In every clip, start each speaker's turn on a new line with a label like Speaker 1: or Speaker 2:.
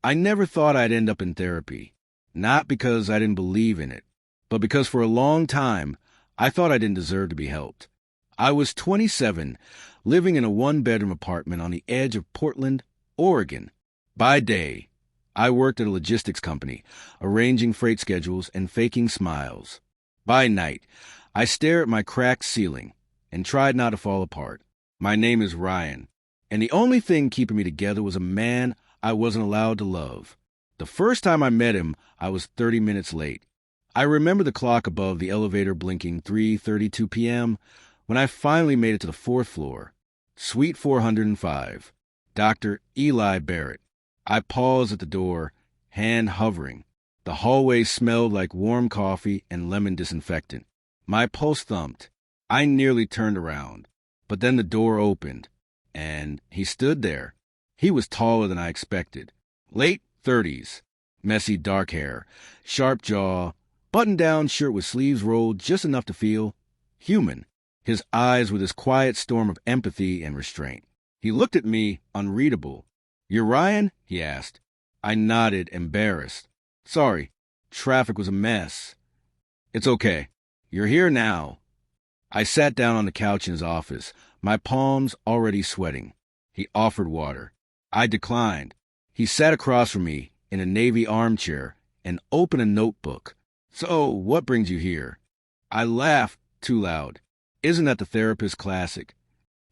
Speaker 1: I never thought I'd end up in therapy, not because I didn't believe in it, but because for a long time, I thought I didn't deserve to be helped. I was 27, living in a one-bedroom apartment on the edge of Portland, Oregon. By day, I worked at a logistics company, arranging freight schedules and faking smiles. By night, I stare at my cracked ceiling and tried not to fall apart. My name is Ryan, and the only thing keeping me together was a man I wasn't allowed to love. The first time I met him, I was 30 minutes late. I remember the clock above the elevator blinking 3:32 p.m. when I finally made it to the fourth floor. Suite 405. Dr. Eli Barrett. I paused at the door, hand hovering. The hallway smelled like warm coffee and lemon disinfectant. My pulse thumped. I nearly turned around, but then the door opened, and he stood there. He was taller than I expected. Late 30s, messy dark hair, sharp jaw, button-down shirt with sleeves rolled just enough to feel human. His eyes with this quiet storm of empathy and restraint. He looked at me, unreadable. "You're Ryan?" he asked. I nodded, embarrassed. "Sorry, traffic was a mess." "It's okay. You're here now." I sat down on the couch in his office, my palms already sweating. He offered water. I declined. He sat across from me in a navy armchair and opened a notebook. "So, what brings you here?" I laughed too loud. "Isn't that the therapist classic?"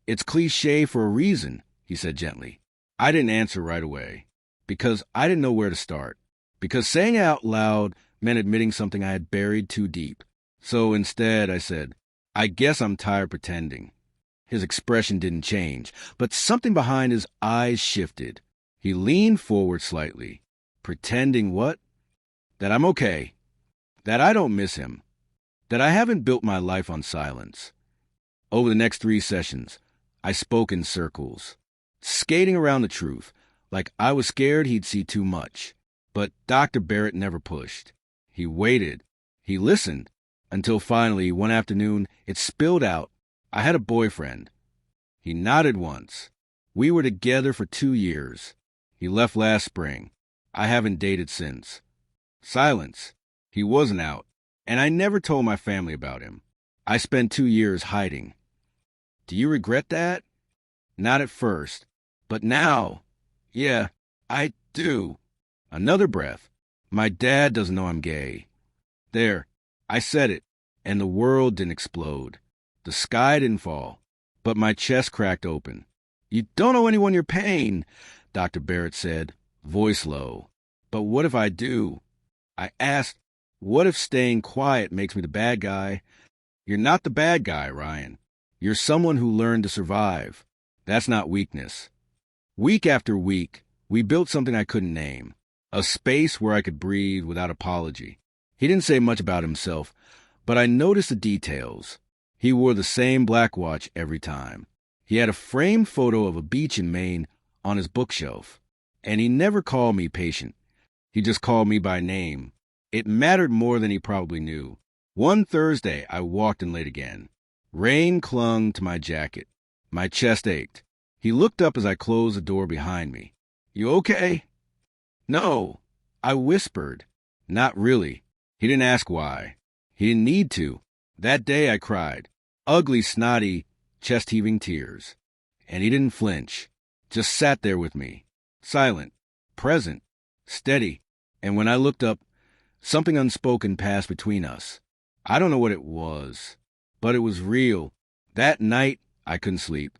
Speaker 1: "It's cliché for a reason," he said gently. I didn't answer right away, because I didn't know where to start, because saying it out loud meant admitting something I had buried too deep. So instead I said, "I guess I'm tired pretending." His expression didn't change, but something behind his eyes shifted. He leaned forward slightly. "Pretending what?" "That I'm okay. That I don't miss him. That I haven't built my life on silence." Over the next 3 sessions, I spoke in circles, skating around the truth, like I was scared he'd see too much. But Dr. Barrett never pushed. He waited. He listened, until finally, one afternoon, it spilled out. I had a boyfriend. He nodded once. We were together for 2 years. He left last spring. I haven't dated since. Silence. He wasn't out, and I never told my family about him. I spent 2 years hiding. "Do you regret that?" "Not at first, but now, yeah, I do." Another breath. "My dad doesn't know I'm gay." There, I said it, and the world didn't explode. The sky didn't fall, but my chest cracked open. "You don't owe anyone your pain," Dr. Barrett said, voice low. "But what if I do?" I asked, "What if staying quiet makes me the bad guy?" "You're not the bad guy, Ryan. You're someone who learned to survive. That's not weakness." Week after week, we built something I couldn't name, a space where I could breathe without apology. He didn't say much about himself, but I noticed the details. He wore the same black watch every time. He had a framed photo of a beach in Maine on his bookshelf, and he never called me patient. He just called me by name. It mattered more than he probably knew. One Thursday, I walked in late again. Rain clung to my jacket. My chest ached. He looked up as I closed the door behind me. "You okay?" "No," I whispered. "Not really." He didn't ask why. He didn't need to. That day I cried. Ugly, snotty, chest-heaving tears. And he didn't flinch. Just sat there with me. Silent. Present. Steady. And when I looked up, something unspoken passed between us. I don't know what it was, but it was real. That night, I couldn't sleep.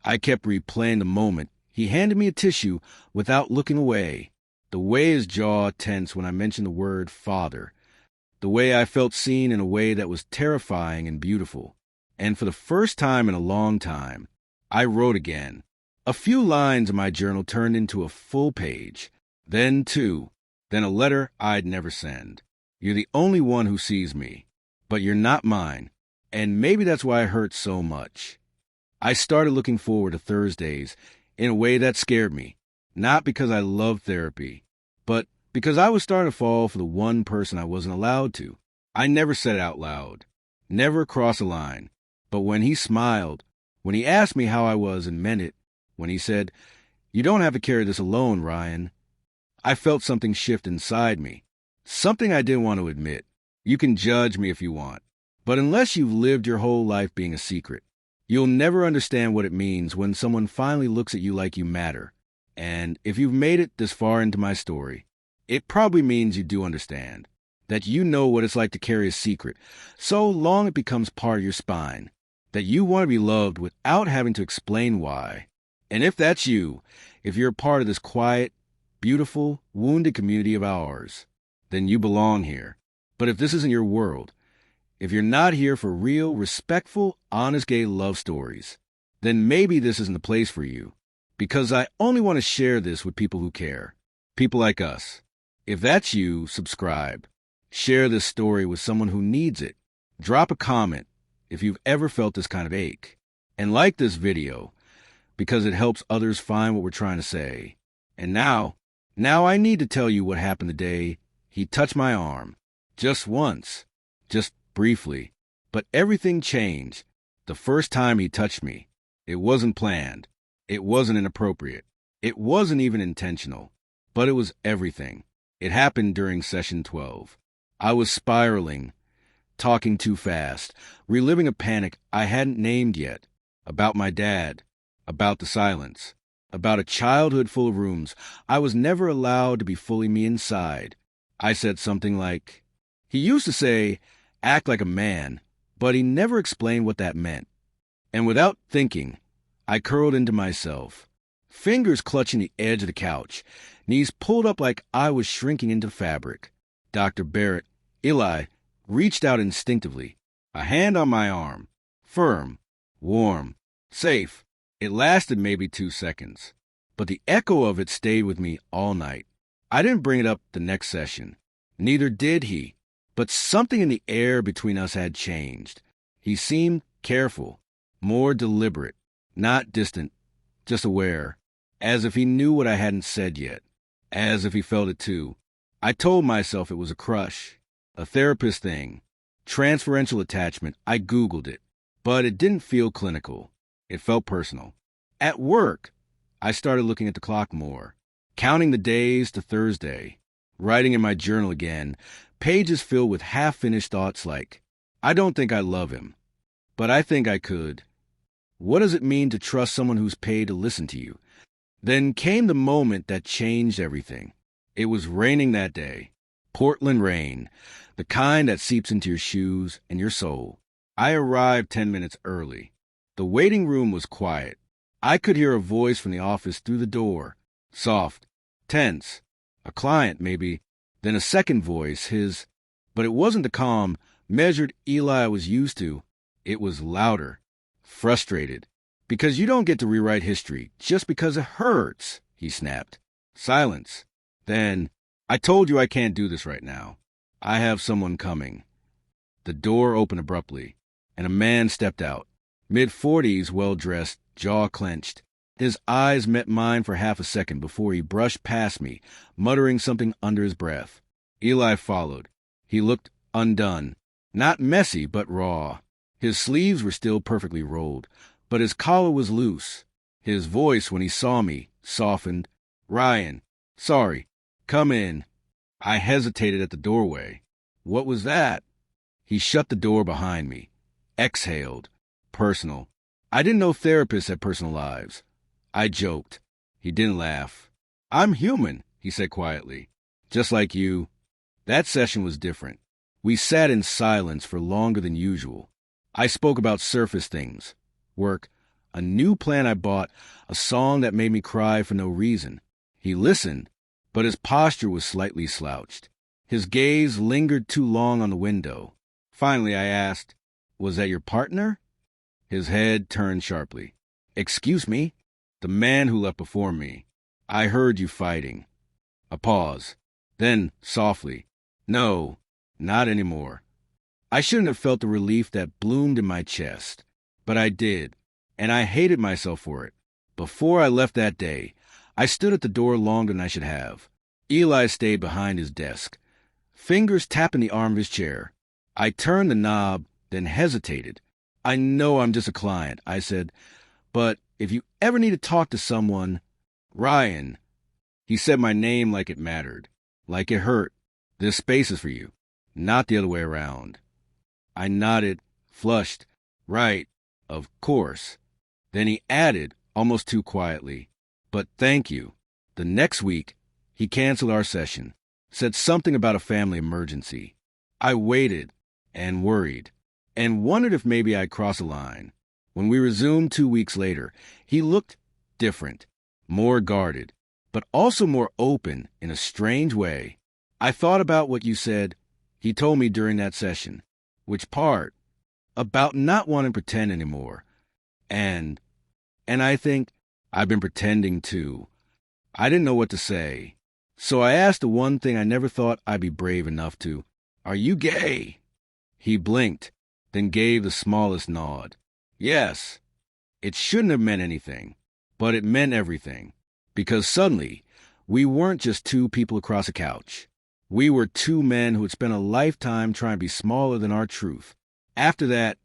Speaker 1: I kept replaying the moment. He handed me a tissue without looking away. The way his jaw tensed when I mentioned the word father. The way I felt seen in a way that was terrifying and beautiful. And for the first time in a long time, I wrote again. A few lines in my journal turned into a full page. Then 2. Then a letter I'd never send. "You're the only one who sees me, but you're not mine. And maybe that's why it hurts so much." I started looking forward to Thursdays in a way that scared me. Not because I loved therapy, but because I was starting to fall for the one person I wasn't allowed to. I never said it out loud. Never crossed a line. But when he smiled, when he asked me how I was and meant it, when he said, "You don't have to carry this alone, Ryan," I felt something shift inside me. Something I didn't want to admit. You can judge me if you want. But unless you've lived your whole life being a secret, you'll never understand what it means when someone finally looks at you like you matter. And if you've made it this far into my story, it probably means you do understand. That you know what it's like to carry a secret, so long it becomes part of your spine. That you want to be loved without having to explain why. And if that's you, if you're a part of this quiet, beautiful, wounded community of ours, then you belong here. But if this isn't your world, if you're not here for real, respectful, honest gay love stories, then maybe this isn't the place for you. Because I only want to share this with people who care. People like us. If that's you, subscribe. Share this story with someone who needs it. Drop a comment if you've ever felt this kind of ache. And like this video, because it helps others find what we're trying to say. And now I need to tell you what happened the day he touched my arm. Just once. Just briefly. But everything changed. The first time he touched me. It wasn't planned. It wasn't inappropriate. It wasn't even intentional. But it was everything. It happened during session 12. I was spiraling, talking too fast, reliving a panic I hadn't named yet, about my dad, about the silence, about a childhood full of rooms I was never allowed to be fully me inside. I said something like, he used to say, act like a man, but he never explained what that meant. And without thinking, I curled into myself, fingers clutching the edge of the couch, knees pulled up like I was shrinking into fabric. Dr. Barrett, Eli, reached out instinctively, a hand on my arm, firm, warm, safe. It lasted maybe 2 seconds, but the echo of it stayed with me all night. I didn't bring it up the next session. Neither did he, but something in the air between us had changed. He seemed careful, more deliberate, not distant, just aware, as if he knew what I hadn't said yet, as if he felt it too. I told myself it was a crush, a therapist thing, transferential attachment. I Googled it, but it didn't feel clinical. It felt personal. At work, I started looking at the clock more, counting the days to Thursday, writing in my journal again, pages filled with half-finished thoughts like, I don't think I love him, but I think I could. What does it mean to trust someone who's paid to listen to you? Then came the moment that changed everything. It was raining that day. Portland rain, the kind that seeps into your shoes and your soul. I arrived 10 minutes early. The waiting room was quiet. I could hear a voice from the office through the door. Soft, tense. A client, maybe. Then a second voice, his. But it wasn't the calm, measured Eli I was used to. It was louder. Frustrated. Because you don't get to rewrite history just because it hurts, he snapped. Silence. Then, I told you I can't do this right now. I have someone coming. The door opened abruptly, and a man stepped out. Mid-40s, well-dressed, jaw clenched. His eyes met mine for half a second before he brushed past me, muttering something under his breath. Eli followed. He looked undone. Not messy, but raw. His sleeves were still perfectly rolled, but his collar was loose. His voice, when he saw me, softened. Ryan, sorry. Come in. I hesitated at the doorway. What was that? He shut the door behind me. Exhaled. Personal. I didn't know therapists had personal lives. I joked. He didn't laugh. I'm human, he said quietly. Just like you. That session was different. We sat in silence for longer than usual. I spoke about surface things. Work. A new plant I bought. A song that made me cry for no reason. He listened, but his posture was slightly slouched. His gaze lingered too long on the window. Finally, I asked, was that your partner? His head turned sharply. Excuse me? The man who left before me. I heard you fighting. A pause. Then, softly, no, not anymore. I shouldn't have felt the relief that bloomed in my chest, but I did, and I hated myself for it. Before I left that day, I stood at the door longer than I should have. Eli stayed behind his desk, fingers tapping the arm of his chair. I turned the knob, then hesitated. I know I'm just a client, I said, but if you ever need to talk to someone, Ryan. He said my name like it mattered, like it hurt. This space is for you, not the other way around. I nodded, flushed. Right, of course. Then he added, almost too quietly, but thank you. The next week, he canceled our session, said something about a family emergency. I waited and worried and wondered if maybe I'd cross a line. When we resumed 2 weeks later, he looked different, more guarded, but also more open in a strange way. I thought about what you said he told me during that session. Which part? About not wanting to pretend anymore. And I think I've been pretending too. I didn't know what to say. So I asked the one thing I never thought I'd be brave enough to. Are you gay? He blinked, then gave the smallest nod. Yes. It shouldn't have meant anything, but it meant everything. Because suddenly, we weren't just two people across a couch. We were two men who had spent a lifetime trying to be smaller than our truth. After that,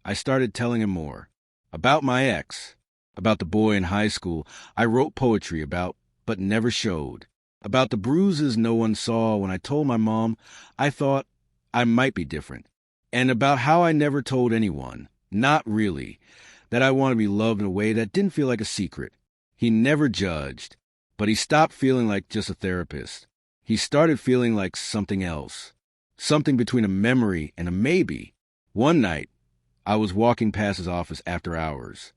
Speaker 1: I started telling him more. About my ex. About the boy in high school I wrote poetry about, but never showed. About the bruises no one saw when I told my mom I thought I might be different. And about how I never told anyone, not really, that I wanted to be loved in a way that didn't feel like a secret. He never judged, but he stopped feeling like just a therapist. He started feeling like something else, something between a memory and a maybe. One night, I was walking past his office after hours.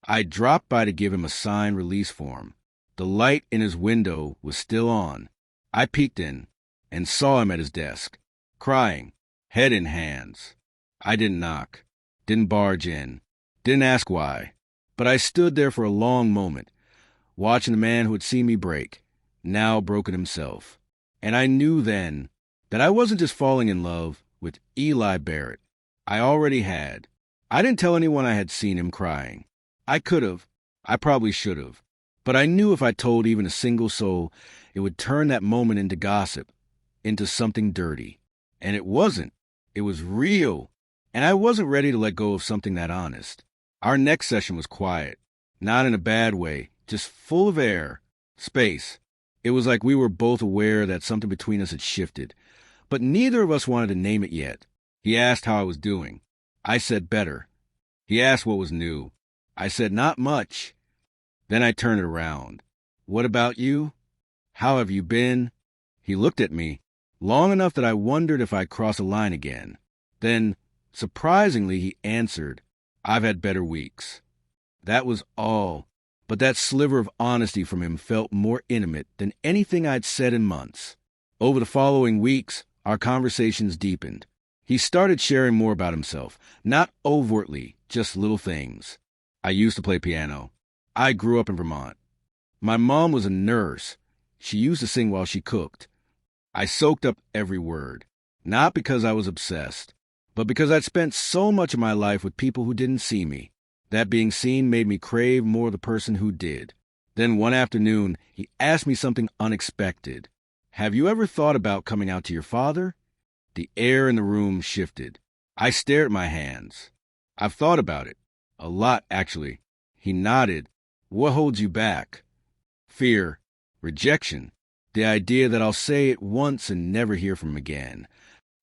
Speaker 1: I dropped by to give him a signed release form. The light in his window was still on. I peeked in and saw him at his desk, crying, head in hands. I didn't knock, didn't barge in, didn't ask why, but I stood there for a long moment, watching the man who had seen me break, now broken himself. And I knew then that I wasn't just falling in love with Eli Barrett. I already had. I didn't tell anyone I had seen him crying. I could have. I probably should have. But I knew if I told even a single soul, it would turn that moment into gossip, into something dirty. And it wasn't. It was real. And I wasn't ready to let go of something that honest. Our next session was quiet. Not in a bad way, just full of air, space. It was like we were both aware that something between us had shifted, but neither of us wanted to name it yet. He asked how I was doing. I said better. He asked what was new. I said not much. Then I turned it around. What about you? How have you been? He looked at me, long enough that I wondered if I'd cross a line again. Then, surprisingly, he answered, I've had better weeks. That was all. But that sliver of honesty from him felt more intimate than anything I'd said in months. Over the following weeks, our conversations deepened. He started sharing more about himself, not overtly, just little things. I used to play piano. I grew up in Vermont. My mom was a nurse. She used to sing while she cooked. I soaked up every word, not because I was obsessed, but because I'd spent so much of my life with people who didn't see me. That being seen made me crave more the person who did. Then one afternoon, he asked me something unexpected. Have you ever thought about coming out to your father? The air in the room shifted. I stared at my hands. I've thought about it. A lot, actually. He nodded. What holds you back? Fear. Rejection. The idea that I'll say it once and never hear from him again.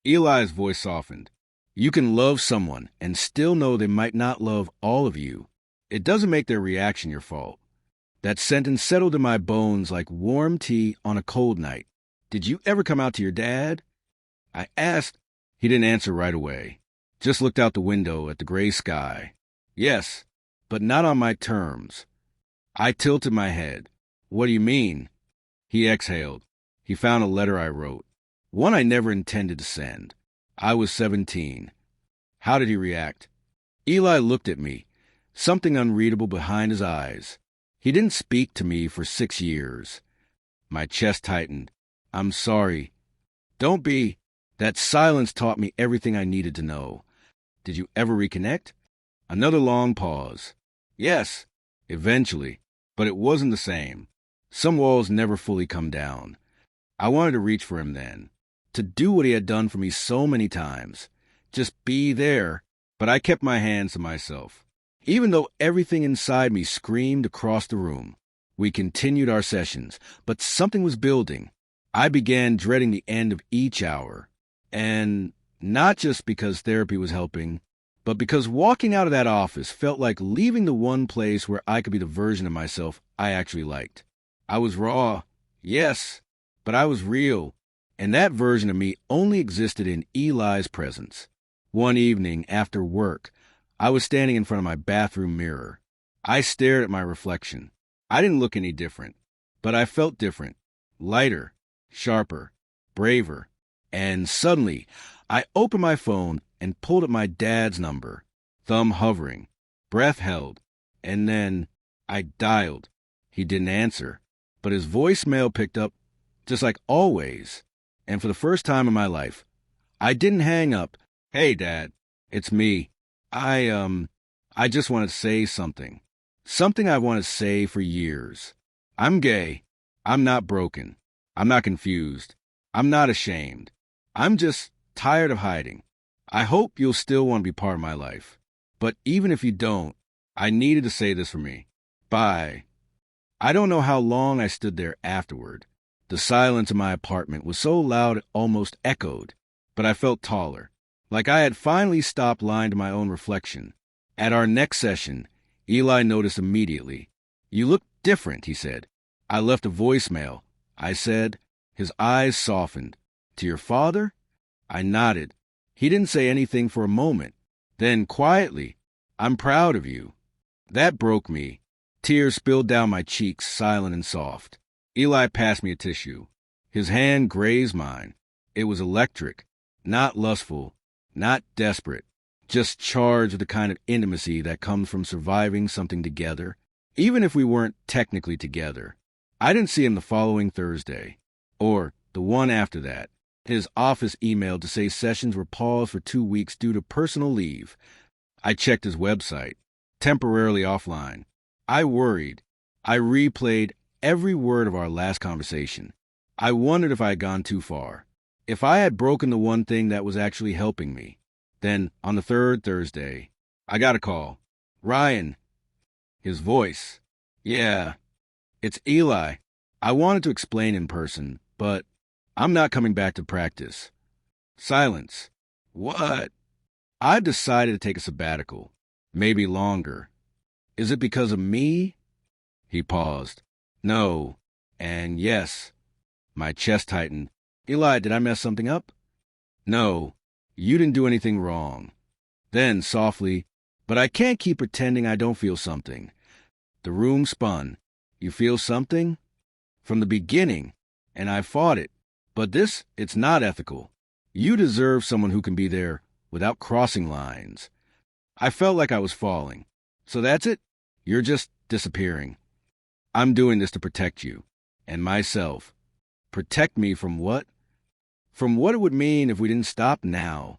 Speaker 1: Eli's voice softened. You can love someone and still know they might not love all of you. It doesn't make their reaction your fault. That sentence settled in my bones like warm tea on a cold night. Did you ever come out to your dad? I asked. He didn't answer right away. Just looked out the window at the gray sky. Yes, but not on my terms. I tilted my head. What do you mean? He exhaled. He found a letter I wrote. One I never intended to send. I was 17. How did he react? Eli looked at me, something unreadable behind his eyes. He didn't speak to me for 6 years. My chest tightened. I'm sorry. Don't be. That silence taught me everything I needed to know. Did you ever reconnect? Another long pause. Yes, eventually, but it wasn't the same. Some walls never fully come down. I wanted to reach for him then. To do what he had done for me so many times. Just be there. But I kept my hands to myself. Even though everything inside me screamed across the room. We continued our sessions, but something was building. I began dreading the end of each hour. And not just because therapy was helping, but because walking out of that office felt like leaving the one place where I could be the version of myself I actually liked. I was raw, yes, but I was real, and that version of me only existed in Eli's presence. One evening, after work, I was standing in front of my bathroom mirror. I stared at my reflection. I didn't look any different, but I felt different, lighter, sharper, braver, and suddenly, I opened my phone and pulled up my dad's number, thumb hovering, breath held, and then I dialed. He didn't answer, but his voicemail picked up just like always. And for the first time in my life, I didn't hang up. Hey, Dad, it's me. I just want to say something. Something I want to say for years. I'm gay. I'm not broken. I'm not confused. I'm not ashamed. I'm just tired of hiding. I hope you'll still want to be part of my life. But even if you don't, I needed to say this for me. Bye. I don't know how long I stood there afterward. The silence in my apartment was so loud it almost echoed, but I felt taller, like I had finally stopped lying to my own reflection. At our next session, Eli noticed immediately. You look different, he said. I left a voicemail. I said. His eyes softened. To your father? I nodded. He didn't say anything for a moment. Then, quietly, I'm proud of you. That broke me. Tears spilled down my cheeks, silent and soft. Eli passed me a tissue. His hand grazed mine. It was electric, not lustful, not desperate, just charged with the kind of intimacy that comes from surviving something together, even if we weren't technically together. I didn't see him the following Thursday, or the one after that. His office emailed to say sessions were paused for 2 weeks due to personal leave. I checked his website, temporarily offline. I worried. I replayed every word of our last conversation. I wondered if I had gone too far, if I had broken the one thing that was actually helping me. Then, on the third Thursday, I got a call. Ryan. His voice. Yeah, it's Eli. I wanted to explain in person, but I'm not coming back to practice. Silence. What? I've decided to take a sabbatical, maybe longer. Is it because of me? He paused. No, and yes. My chest tightened. Eli, did I mess something up? No, you didn't do anything wrong. Then, softly, but I can't keep pretending I don't feel something. The room spun. You feel something? From the beginning, and I fought it. But this, it's not ethical. You deserve someone who can be there without crossing lines. I felt like I was falling. So that's it? You're just disappearing. I'm doing this to protect you. And myself. Protect me from what? From what it would mean if we didn't stop now.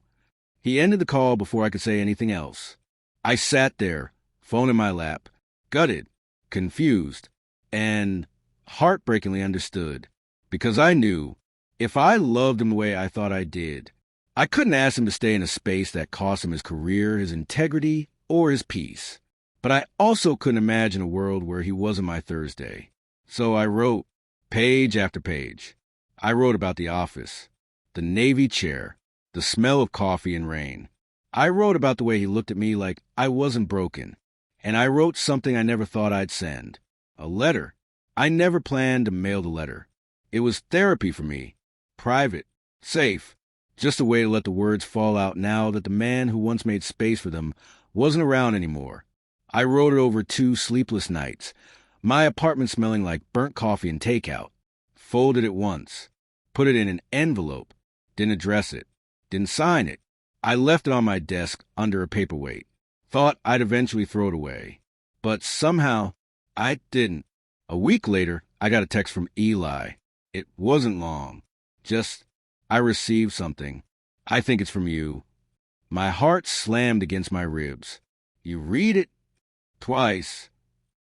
Speaker 1: He ended the call before I could say anything else. I sat there, phone in my lap, gutted, confused, and heartbreakingly understood. Because I knew, if I loved him the way I thought I did, I couldn't ask him to stay in a space that cost him his career, his integrity, or his peace. But I also couldn't imagine a world where he wasn't my Thursday. So I wrote, page after page. I wrote about the office, the Navy chair, the smell of coffee and rain. I wrote about the way he looked at me like I wasn't broken. And I wrote something I never thought I'd send. A letter. I never planned to mail the letter. It was therapy for me. Private. Safe. Just a way to let the words fall out now that the man who once made space for them wasn't around anymore. I wrote it over 2 sleepless nights. My apartment smelling like burnt coffee and takeout. Folded it once. Put it in an envelope. Didn't address it. Didn't sign it. I left it on my desk under a paperweight. Thought I'd eventually throw it away. But somehow, I didn't. A week later, I got a text from Eli. It wasn't long. Just, I received something. I think it's from you. My heart slammed against my ribs. You read it? Twice.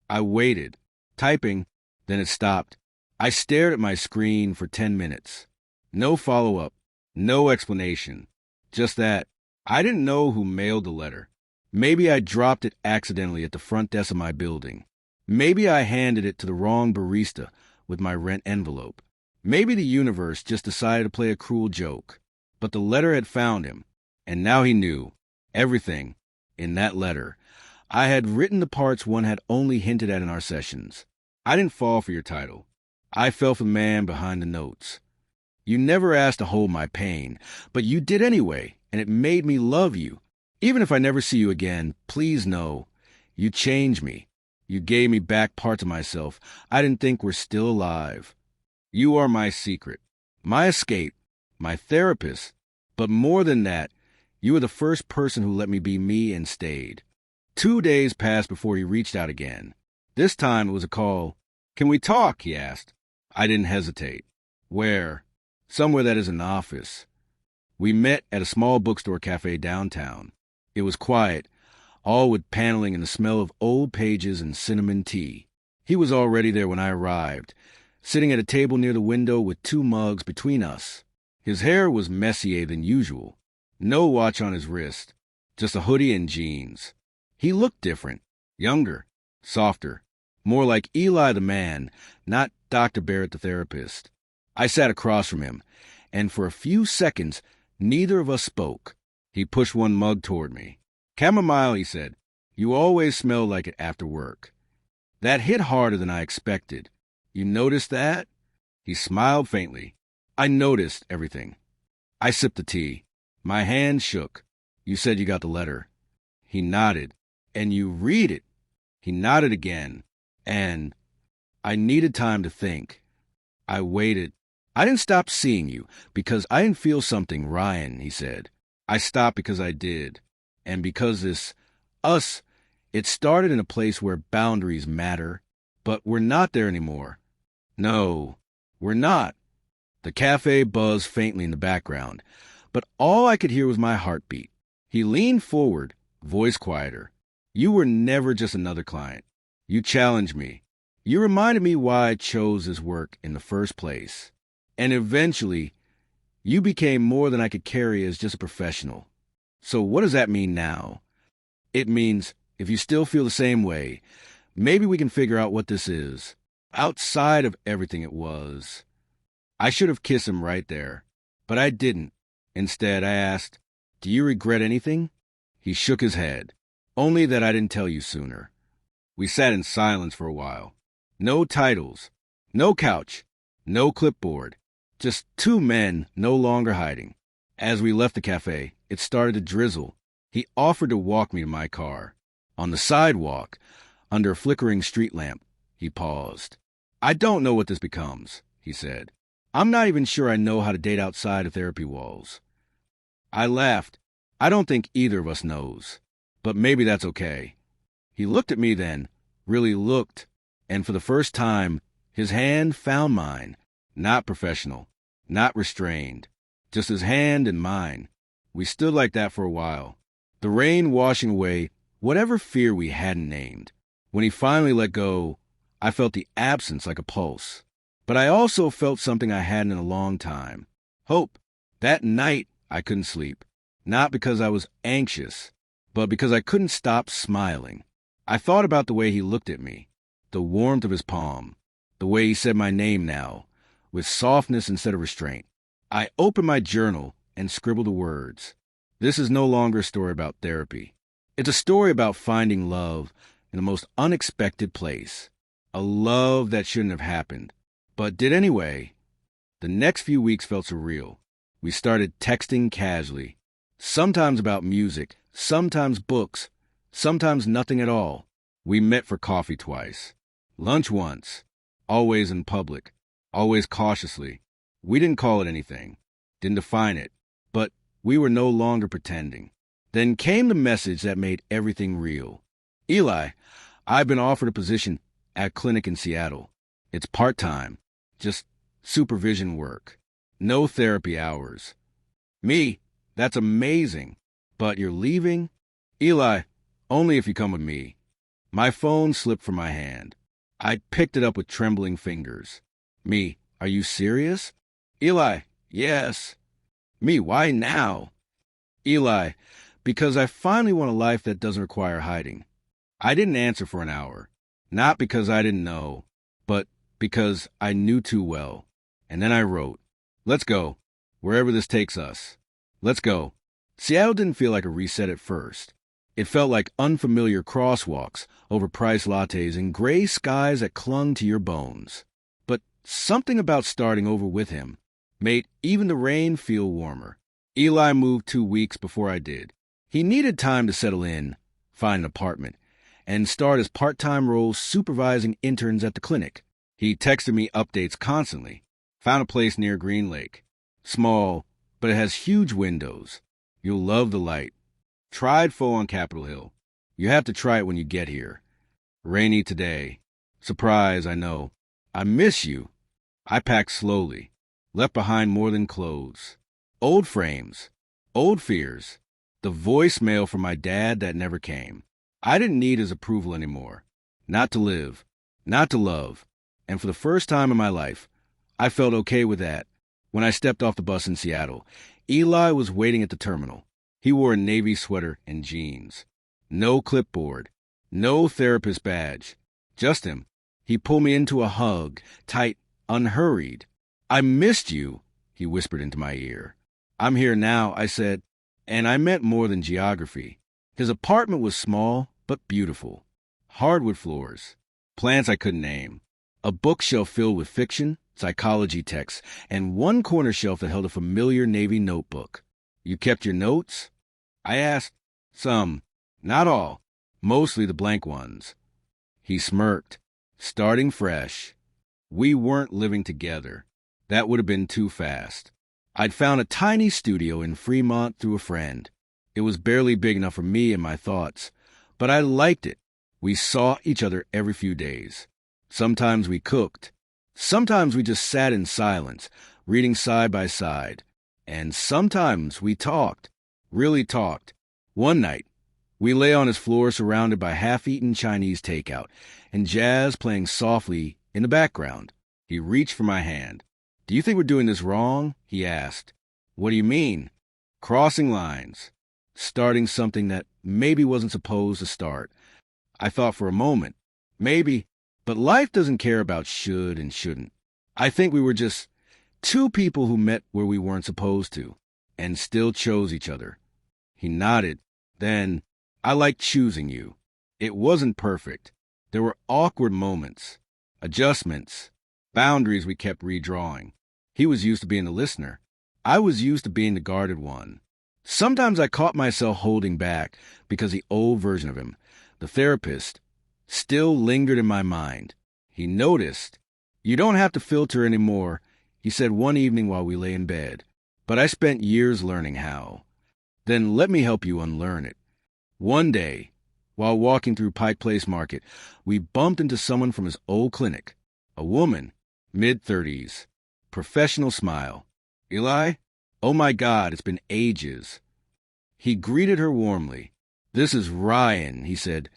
Speaker 1: I waited, typing, then it stopped. I stared at my screen for 10 minutes. No follow-up, no explanation. Just that I didn't know who mailed the letter. Maybe I dropped it accidentally at the front desk of my building. Maybe I handed it to the wrong barista with my rent envelope. Maybe the universe just decided to play a cruel joke. But the letter had found him, and now he knew everything in that letter. I had written the parts one had only hinted at in our sessions. I didn't fall for your title. I fell for the man behind the notes. You never asked to hold my pain, but you did anyway, and it made me love you. Even if I never see you again, please know, you changed me. You gave me back parts of myself I didn't think were still alive. You are my secret, my escape, my therapist. But more than that, you were the first person who let me be me and stayed. 2 days passed before he reached out again. This time it was a call. Can we talk? He asked. I didn't hesitate. Where? Somewhere that is an office. We met at a small bookstore cafe downtown. It was quiet, all with paneling and the smell of old pages and cinnamon tea. He was already there when I arrived, sitting at a table near the window with 2 mugs between us. His hair was messier than usual. No watch on his wrist, just a hoodie and jeans. He looked different, younger, softer, more like Eli the man, not Dr. Barrett the therapist. I sat across from him, and for a few seconds, neither of us spoke. He pushed one mug toward me. Chamomile, he said. You always smell like it after work. That hit harder than I expected. You noticed that? He smiled faintly. I noticed everything. I sipped the tea. My hand shook. You said you got the letter. He nodded. And you read it. He nodded again. And I needed time to think. I waited. I didn't stop seeing you because I didn't feel something, Ryan, he said. I stopped because I did. And because us, it started in a place where boundaries matter, but we're not there anymore. No, we're not. The cafe buzzed faintly in the background, but all I could hear was my heartbeat. He leaned forward, voice quieter. You were never just another client. You challenged me. You reminded me why I chose this work in the first place. And eventually, you became more than I could carry as just a professional. So what does that mean now? It means if you still feel the same way, maybe we can figure out what this is. Outside of everything it was. I should have kissed him right there, but I didn't. Instead, I asked, do you regret anything? He shook his head. Only that I didn't tell you sooner. We sat in silence for a while. No titles, no couch, no clipboard. Just 2 men no longer hiding. As we left the cafe, it started to drizzle. He offered to walk me to my car. On the sidewalk, under a flickering street lamp, he paused. I don't know what this becomes, he said. I'm not even sure I know how to date outside of therapy walls. I laughed. I don't think either of us knows. But maybe that's okay. He looked at me then, really looked, and for the first time, his hand found mine. Not professional, not restrained, just his hand and mine. We stood like that for a while, the rain washing away whatever fear we hadn't named. When he finally let go, I felt the absence like a pulse. But I also felt something I hadn't in a long time. Hope. That night, I couldn't sleep. Not because I was anxious, but because I couldn't stop smiling. I thought about the way he looked at me, the warmth of his palm, the way he said my name now, with softness instead of restraint. I opened my journal and scribbled the words. This is no longer a story about therapy. It's a story about finding love in the most unexpected place. A love that shouldn't have happened, but did anyway. The next few weeks felt surreal. We started texting casually, sometimes about music, sometimes books, sometimes nothing at all. We met for coffee twice, lunch once, always in public. Always cautiously. We didn't call it anything, didn't define it, but we were no longer pretending. Then came the message that made everything real. Eli, I've been offered a position at a clinic in Seattle. It's part-time, just supervision work. No therapy hours. Me, that's amazing. But you're leaving? Eli, only if you come with me. My phone slipped from my hand. I picked it up with trembling fingers. Me, are you serious? Eli, yes. Me, why now? Eli, because I finally want a life that doesn't require hiding. I didn't answer for an hour. Not because I didn't know, but because I knew too well. And then I wrote, let's go, wherever this takes us. Let's go. Seattle didn't feel like a reset at first. It felt like unfamiliar crosswalks, overpriced lattes, and gray skies that clung to your bones. But something about starting over with him made even the rain feel warmer. Eli moved 2 weeks before I did. He needed time to settle in, find an apartment, and start his part-time role supervising interns at the clinic. He texted me updates constantly. Found a place near Green Lake. Small, but it has huge windows. You'll love the light. Tried Pho on Capitol Hill. You have to try it when you get here. Rainy today. Surprise, I know. I miss you. I packed slowly. Left behind more than clothes. Old frames. Old fears. The voicemail from my dad that never came. I didn't need his approval anymore. Not to live. Not to love. And for the first time in my life, I felt okay with that. When I stepped off the bus in Seattle, Eli was waiting at the terminal. He wore a navy sweater and jeans. No clipboard. No therapist badge. Just him. He pulled me into a hug, tight, unhurried. I missed you, he whispered into my ear. I'm here now, I said, and I meant more than geography. His apartment was small, but beautiful. Hardwood floors. Plants I couldn't name. A bookshelf filled with fiction, psychology texts, and one corner shelf that held a familiar Navy notebook. You kept your notes? I asked. Some. Not all. Mostly the blank ones. He smirked. Starting fresh. We weren't living together. That would have been too fast. I'd found a tiny studio in Fremont through a friend. It was barely big enough for me and my thoughts, but I liked it. We saw each other every few days. Sometimes we cooked. Sometimes we just sat in silence, reading side by side. And sometimes we talked. Really talked. One night, we lay on his floor surrounded by half-eaten Chinese takeout and jazz playing softly in the background. He reached for my hand. Do you think we're doing this wrong? He asked. What do you mean? Crossing lines. Starting something that maybe wasn't supposed to start. I thought for a moment. Maybe. But life doesn't care about should and shouldn't. I think we were just two people who met where we weren't supposed to, and still chose each other. He nodded. Then, I liked choosing you. It wasn't perfect. There were awkward moments, adjustments, boundaries we kept redrawing. He was used to being the listener. I was used to being the guarded one. Sometimes I caught myself holding back because the old version of him, the therapist, still lingered in my mind. He noticed. You don't have to filter anymore, he said one evening while we lay in bed. But I spent years learning how. Then let me help you unlearn it. One day, while walking through Pike Place Market, we bumped into someone from his old clinic. A woman, mid-30s, professional smile. Eli? Oh my God, it's been ages. He greeted her warmly. This is Ryan, he said,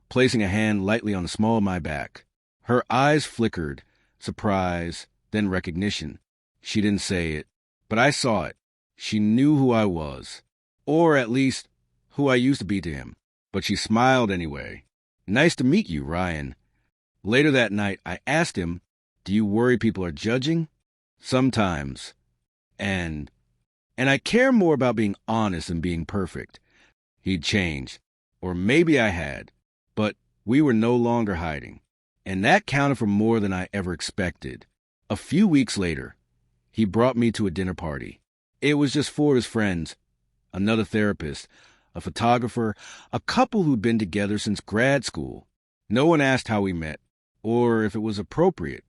Speaker 1: placing a hand lightly on the small of my back. Her eyes flickered, surprise, then recognition. She didn't say it, but I saw it. She knew who I was, or at least who I used to be to him. But she smiled anyway. Nice to meet you, Ryan. Later that night, I asked him, do you worry people are judging? Sometimes. And I care more about being honest than being perfect. He'd changed. Or maybe I had. But we were no longer hiding. And that counted for more than I ever expected. A few weeks later, he brought me to a dinner party. It was just 4 of his friends, another therapist, a photographer, a couple who'd been together since grad school. No one asked how we met, or if it was appropriate,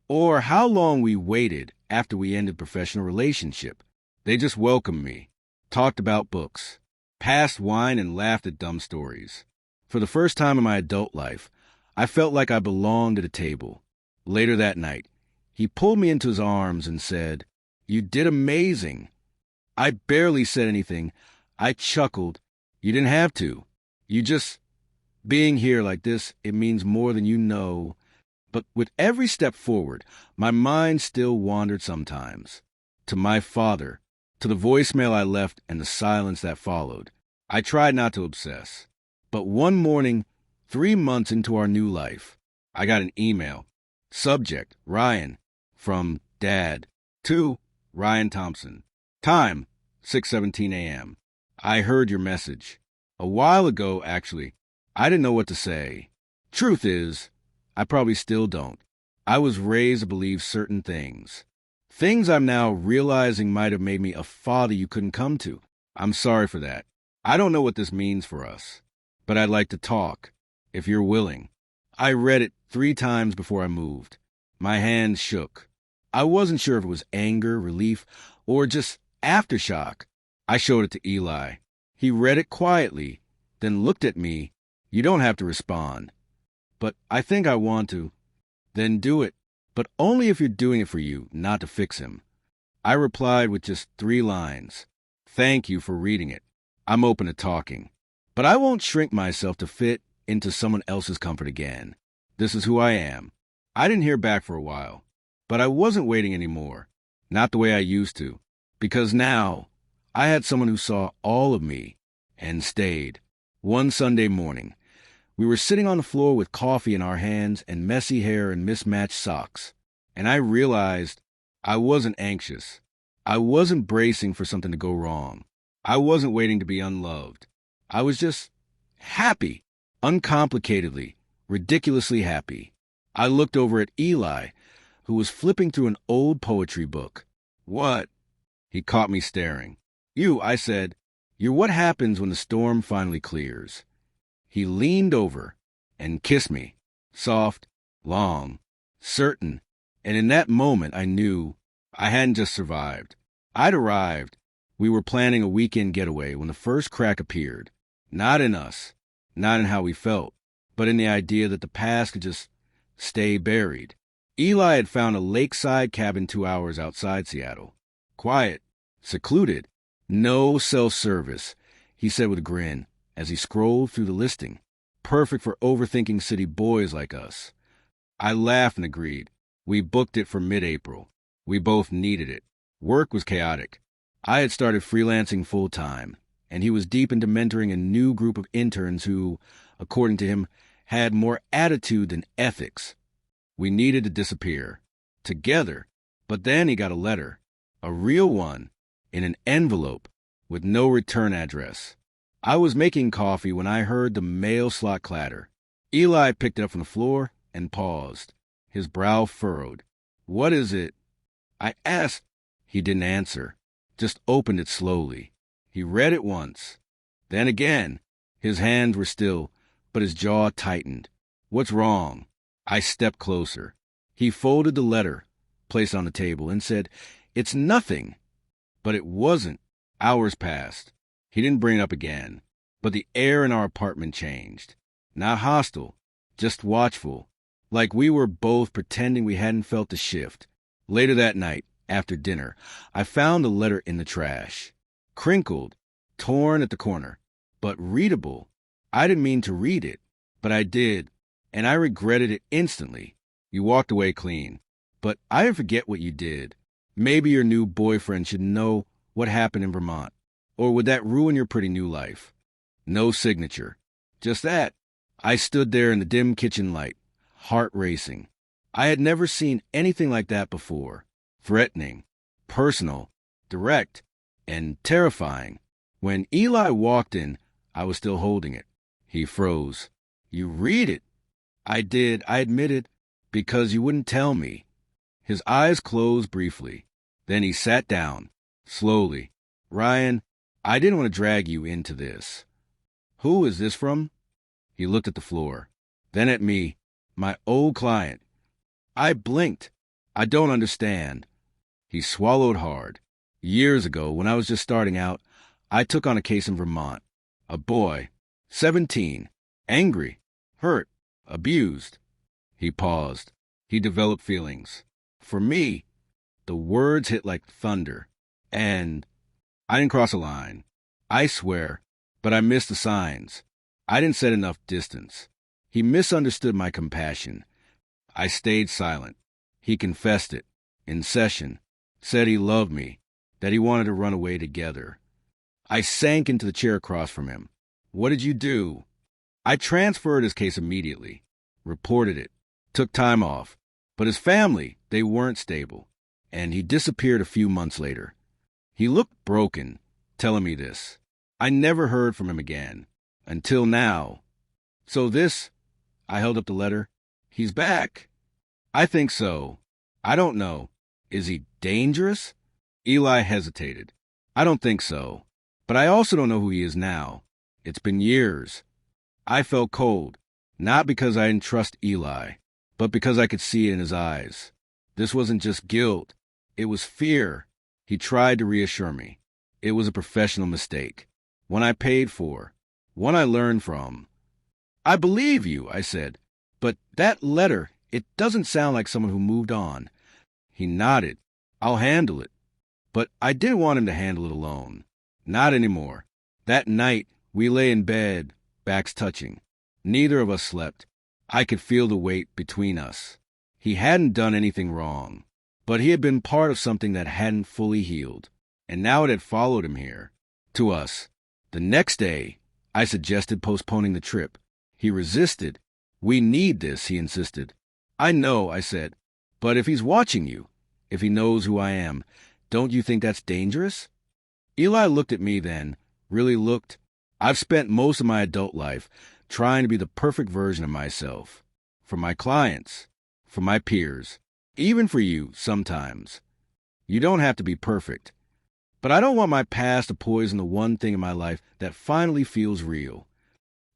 Speaker 1: or how long we waited after we ended professional relationship. They just welcomed me, talked about books, passed wine and laughed at dumb stories. For the first time in my adult life, I felt like I belonged at a table. Later that night, he pulled me into his arms and said, "You did amazing." I barely said anything. I chuckled. You didn't have to. You just, being here like this, it means more than you know. But with every step forward, my mind still wandered sometimes. To my father, to the voicemail I left and the silence that followed. I tried not to obsess. But one morning, 3 months into our new life, I got an email. Subject, Ryan. From Dad. To Ryan Thompson. Time, 6:17 a.m. I heard your message. A while ago, actually. I didn't know what to say. Truth is, I probably still don't. I was raised to believe certain things. Things I'm now realizing might have made me a father you couldn't come to. I'm sorry for that. I don't know what this means for us, but I'd like to talk, if you're willing. I read it 3 times before I moved. My hands shook. I wasn't sure if it was anger, relief, or just aftershock. I showed it to Eli. He read it quietly, then looked at me. You don't have to respond. But I think I want to. Then do it. But only if you're doing it for you, not to fix him. I replied with just 3 lines. Thank you for reading it. I'm open to talking. But I won't shrink myself to fit into someone else's comfort again. This is who I am. I didn't hear back for a while. But I wasn't waiting anymore. Not the way I used to. Because now, I had someone who saw all of me and stayed. One Sunday morning, we were sitting on the floor with coffee in our hands and messy hair and mismatched socks. And I realized I wasn't anxious. I wasn't bracing for something to go wrong. I wasn't waiting to be unloved. I was just happy, uncomplicatedly, ridiculously happy. I looked over at Eli, who was flipping through an old poetry book. What? He caught me staring. You, I said. You're what happens when the storm finally clears. He leaned over and kissed me, soft, long, certain, and in that moment I knew I hadn't just survived. I'd arrived. We were planning a weekend getaway when the first crack appeared. Not in us, not in how we felt, but in the idea that the past could just stay buried. Eli had found a lakeside cabin 2 hours outside Seattle. Quiet, secluded, no self-service, he said with a grin as he scrolled through the listing. Perfect for overthinking city boys like us. I laughed and agreed. We booked it for mid-April. We both needed it. Work was chaotic. I had started freelancing full-time, and he was deep into mentoring a new group of interns who, according to him, had more attitude than ethics. We needed to disappear. Together. But then he got a letter. A real one. In an envelope. With no return address. I was making coffee when I heard the mail slot clatter. Eli picked it up from the floor and paused. His brow furrowed. What is it? I asked. He didn't answer. Just opened it slowly. He read it once. Then again. His hands were still, but his jaw tightened. What's wrong? I stepped closer. He folded the letter, placed it on the table, and said, It's nothing. But it wasn't. Hours passed. He didn't bring it up again. But the air in our apartment changed. Not hostile, just watchful. Like we were both pretending we hadn't felt the shift. Later that night, after dinner, I found the letter in the trash. Crinkled, torn at the corner, but readable. I didn't mean to read it, but I did, and I regretted it instantly. You walked away clean. But I didn't forget what you did. Maybe your new boyfriend should know what happened in Vermont. Or would that ruin your pretty new life? No signature. Just that. I stood there in the dim kitchen light, heart racing. I had never seen anything like that before. Threatening, personal, direct, and terrifying. When Eli walked in, I was still holding it. He froze. You read it? I did, I admitted, because you wouldn't tell me. His eyes closed briefly. Then he sat down, slowly. Ryan, I didn't want to drag you into this. Who is this from? He looked at the floor, then at me, my old client. I blinked. I don't understand. He swallowed hard. Years ago, when I was just starting out, I took on a case in Vermont. A boy, 17, angry, hurt, abused. He paused. He developed feelings. For me, the words hit like thunder. And I didn't cross a line. I swear, but I missed the signs. I didn't set enough distance. He misunderstood my compassion. I stayed silent. He confessed it. In session. Said he loved me. That he wanted to run away together. I sank into the chair across from him. What did you do? I transferred his case immediately, reported it, took time off, but his family, they weren't stable, and he disappeared a few months later. He looked broken, telling me this. I never heard from him again, until now. So this, I held up the letter, he's back. I think so. I don't know. Is he dangerous? Eli hesitated. I don't think so. But I also don't know who he is now. It's been years. I felt cold, not because I didn't trust Eli, but because I could see it in his eyes. This wasn't just guilt. It was fear. He tried to reassure me. It was a professional mistake. One I paid for. One I learned from. I believe you, I said. But that letter, it doesn't sound like someone who moved on. He nodded. I'll handle it. But I didn't want him to handle it alone. Not anymore. That night, we lay in bed, backs touching. Neither of us slept. I could feel the weight between us. He hadn't done anything wrong, but he had been part of something that hadn't fully healed, and now it had followed him here, to us. The next day, I suggested postponing the trip. He resisted. We need this, he insisted. I know, I said, but if he's watching you, if he knows who I am, don't you think that's dangerous? Eli looked at me then, really looked. I've spent most of my adult life trying to be the perfect version of myself. For my clients, for my peers, even for you sometimes. You don't have to be perfect. But I don't want my past to poison the one thing in my life that finally feels real.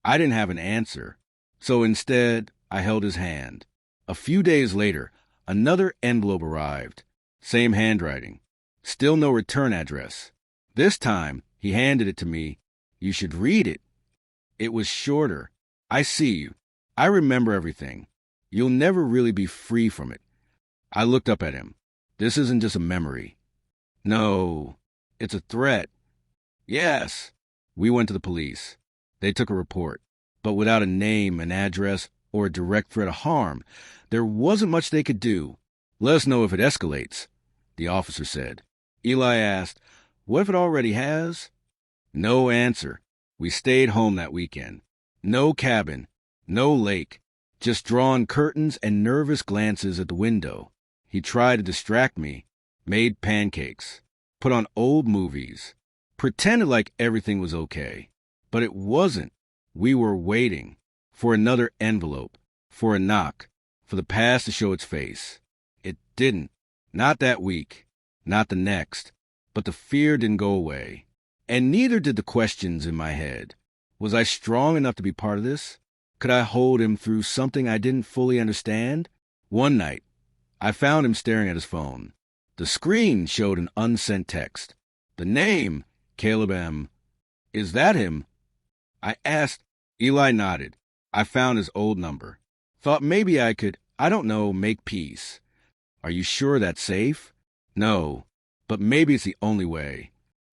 Speaker 1: I didn't have an answer, so instead I held his hand. A few days later, another envelope arrived. Same handwriting. Still no return address. This time, he handed it to me. You should read it. It was shorter. I see you. I remember everything. You'll never really be free from it. I looked up at him. This isn't just a memory. No, it's a threat. Yes. We went to the police. They took a report, but without a name, an address, or a direct threat of harm, there wasn't much they could do. Let us know if it escalates, the officer said. Eli asked, what if it already has? No answer. We stayed home that weekend. No cabin, no lake, just drawn curtains and nervous glances at the window. He tried to distract me, made pancakes, put on old movies, pretended like everything was okay. But it wasn't. We were waiting for another envelope, for a knock, for the past to show its face. It didn't. Not that week, not the next. But the fear didn't go away. And neither did the questions in my head. Was I strong enough to be part of this? Could I hold him through something I didn't fully understand? One night, I found him staring at his phone. The screen showed an unsent text. The name, Caleb M. Is that him? I asked. Eli nodded. I found his old number. Thought maybe I could, I don't know, make peace. Are you sure that's safe? No, but maybe it's the only way.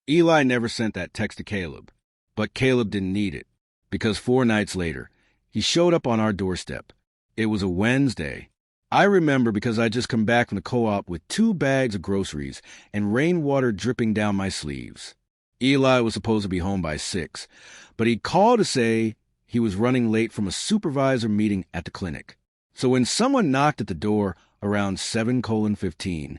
Speaker 1: Eli never sent that text to Caleb, but Caleb didn't need it, because 4 nights later, he showed up on our doorstep. It was a Wednesday. I remember because I'd just come back from the co-op with 2 bags of groceries and rainwater dripping down my sleeves. Eli was supposed to be home by 6, but he called to say he was running late from a supervisor meeting at the clinic. So when someone knocked at the door around 7:15,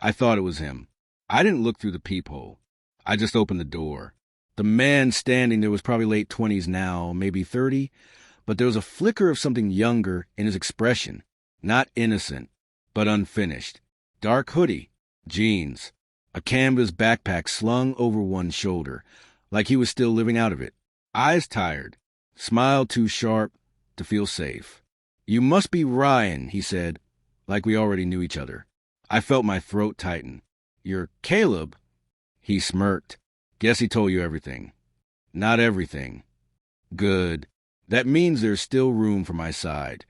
Speaker 1: I thought it was him. I didn't look through the peephole. I just opened the door. The man standing there was probably late 20s now, maybe 30, but there was a flicker of something younger in his expression. Not innocent, but unfinished. Dark hoodie, jeans, a canvas backpack slung over one shoulder, like he was still living out of it. Eyes tired, smile too sharp to feel safe. You must be Ryan, he said, like we already knew each other. I felt my throat tighten. You're Caleb? He smirked. Guess he told you everything. Not everything. Good. That means there's still room for my side.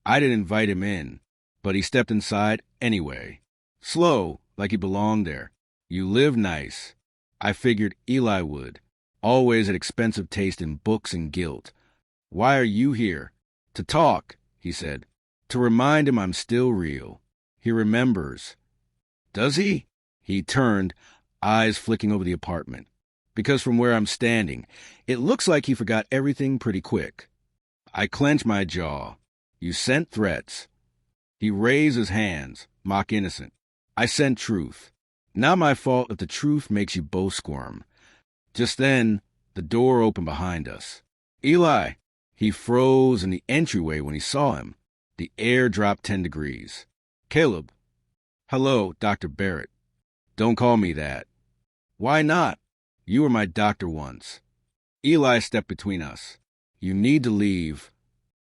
Speaker 1: I didn't invite him in, but he stepped inside anyway. Slow, like he belonged there. You live nice. I figured Eli would. Always had expensive taste in books and guilt. Why are you here? To talk, he said. To remind him I'm still real. He remembers. Does he? He turned, eyes flicking over the apartment. Because from where I'm standing, it looks like he forgot everything pretty quick. I clenched my jaw. You sent threats. He raised his hands, mock innocent. I sent truth. Not my fault if the truth makes you both squirm. Just then, the door opened behind us. Eli! He froze in the entryway when he saw him. The air dropped 10 degrees. Caleb. Hello, Dr. Barrett. Don't call me that. Why not? You were my doctor once. Eli stepped between us. You need to leave.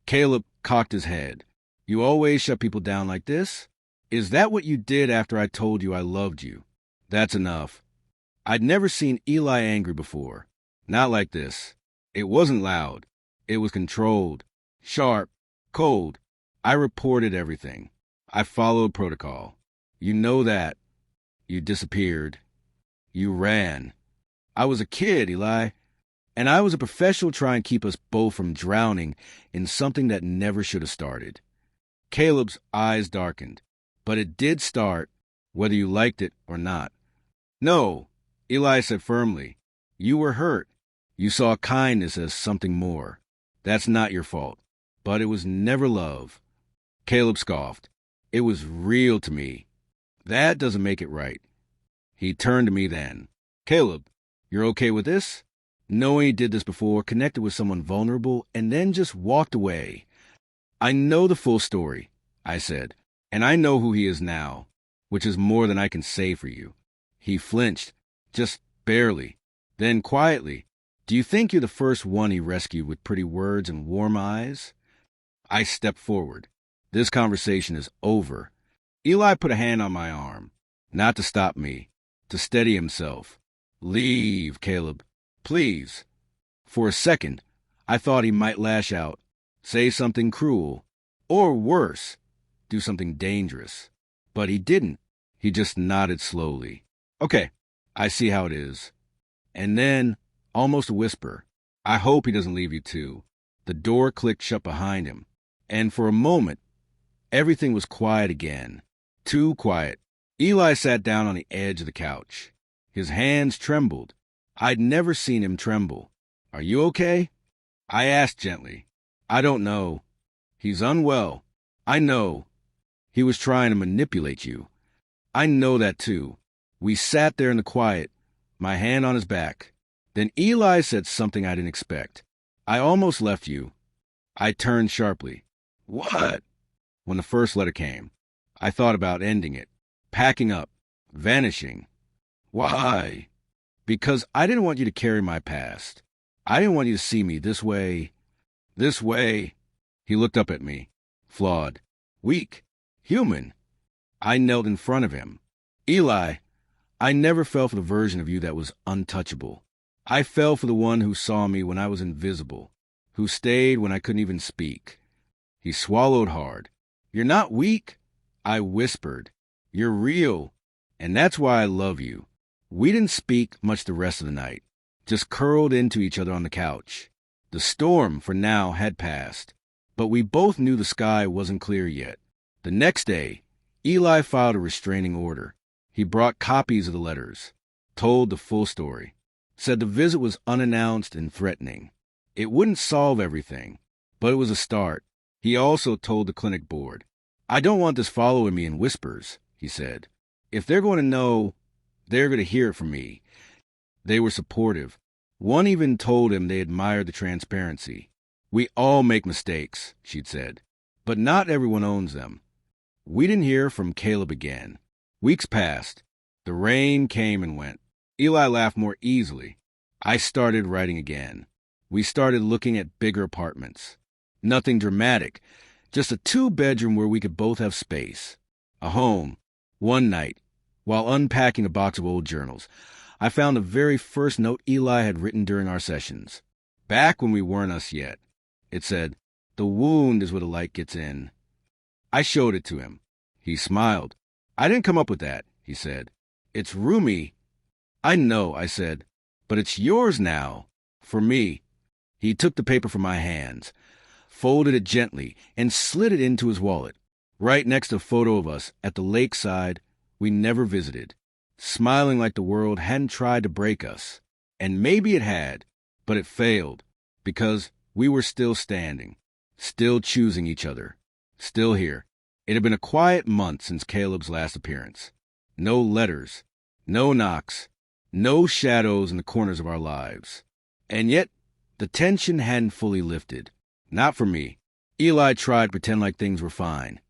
Speaker 1: Caleb cocked his head. You always shut people down like this? Is that what you did after I told you I loved you? That's enough. I'd never seen Eli angry before. Not like this. It wasn't loud. It was controlled, sharp, cold. I reported everything. I followed protocol. You know that. You disappeared. You ran. I was a kid, Eli. And I was a professional trying to keep us both from drowning in something that never should have started. Caleb's eyes darkened. But it did start, whether you liked it or not. No, Eli said firmly. You were hurt. You saw kindness as something more. That's not your fault. But it was never love. Caleb scoffed. It was real to me. That doesn't make it right. He turned to me then. Caleb, you're okay with this? Knowing he did this before, connected with someone vulnerable, and then just walked away. I know the full story, I said, and I know who he is now, which is more than I can say for you. He flinched, just barely. Then quietly, do you think you're the first one he rescued with pretty words and warm eyes? I stepped forward. This conversation is over. Eli put a hand on my arm, not to stop me, to steady himself. Leave, Caleb. Please. For a second, I thought he might lash out, say something cruel, or worse, do something dangerous. But he didn't. He just nodded slowly. Okay, I see how it is. And then, almost a whisper, I hope he doesn't leave you too. The door clicked shut behind him, and for a moment, everything was quiet again. Too quiet. Eli sat down on the edge of the couch. His hands trembled. I'd never seen him tremble. Are you okay? I asked gently. I don't know. He's unwell. I know. He was trying to manipulate you. I know that too. We sat there in the quiet, my hand on his back. Then Eli said something I didn't expect. I almost left you. I turned sharply. What? When the first letter came, I thought about ending it, packing up, vanishing. Why? Because I didn't want you to carry my past. I didn't want you to see me this way. This way. He looked up at me, flawed, weak, human. I knelt in front of him. Eli, I never fell for the version of you that was untouchable. I fell for the one who saw me when I was invisible, who stayed when I couldn't even speak. He swallowed hard. You're not weak, I whispered. You're real, and that's why I love you. We didn't speak much the rest of the night, just curled into each other on the couch. The storm, for now, had passed, but we both knew the sky wasn't clear yet. The next day, Eli filed a restraining order. He brought copies of the letters, told the full story, said the visit was unannounced and threatening. It wouldn't solve everything, but it was a start. He also told the clinic board, I don't want this following me in whispers, he said. If they're going to know, they're going to hear it from me. They were supportive. One even told him they admired the transparency. We all make mistakes, she'd said, but not everyone owns them. We didn't hear from Caleb again. Weeks passed. The rain came and went. Eli laughed more easily. I started writing again. We started looking at bigger apartments. Nothing dramatic, just a 2-bedroom where we could both have space. A home. One night, while unpacking a box of old journals, I found the very first note Eli had written during our sessions. Back when we weren't us yet. It said, the wound is where the light gets in. I showed it to him. He smiled. I didn't come up with that, he said. It's roomy. I know, I said, but it's yours now. For me. He took the paper from my hands, folded it gently, and slid it into his wallet, right next to a photo of us at the lakeside we never visited, smiling like the world hadn't tried to break us. And maybe it had, but it failed, because we were still standing. still choosing each other, still here. It had been a quiet month since Caleb's last appearance. No letters, no knocks, no shadows in the corners of our lives. And yet, the tension hadn't fully lifted. Not for me. Eli tried to pretend like things were fine.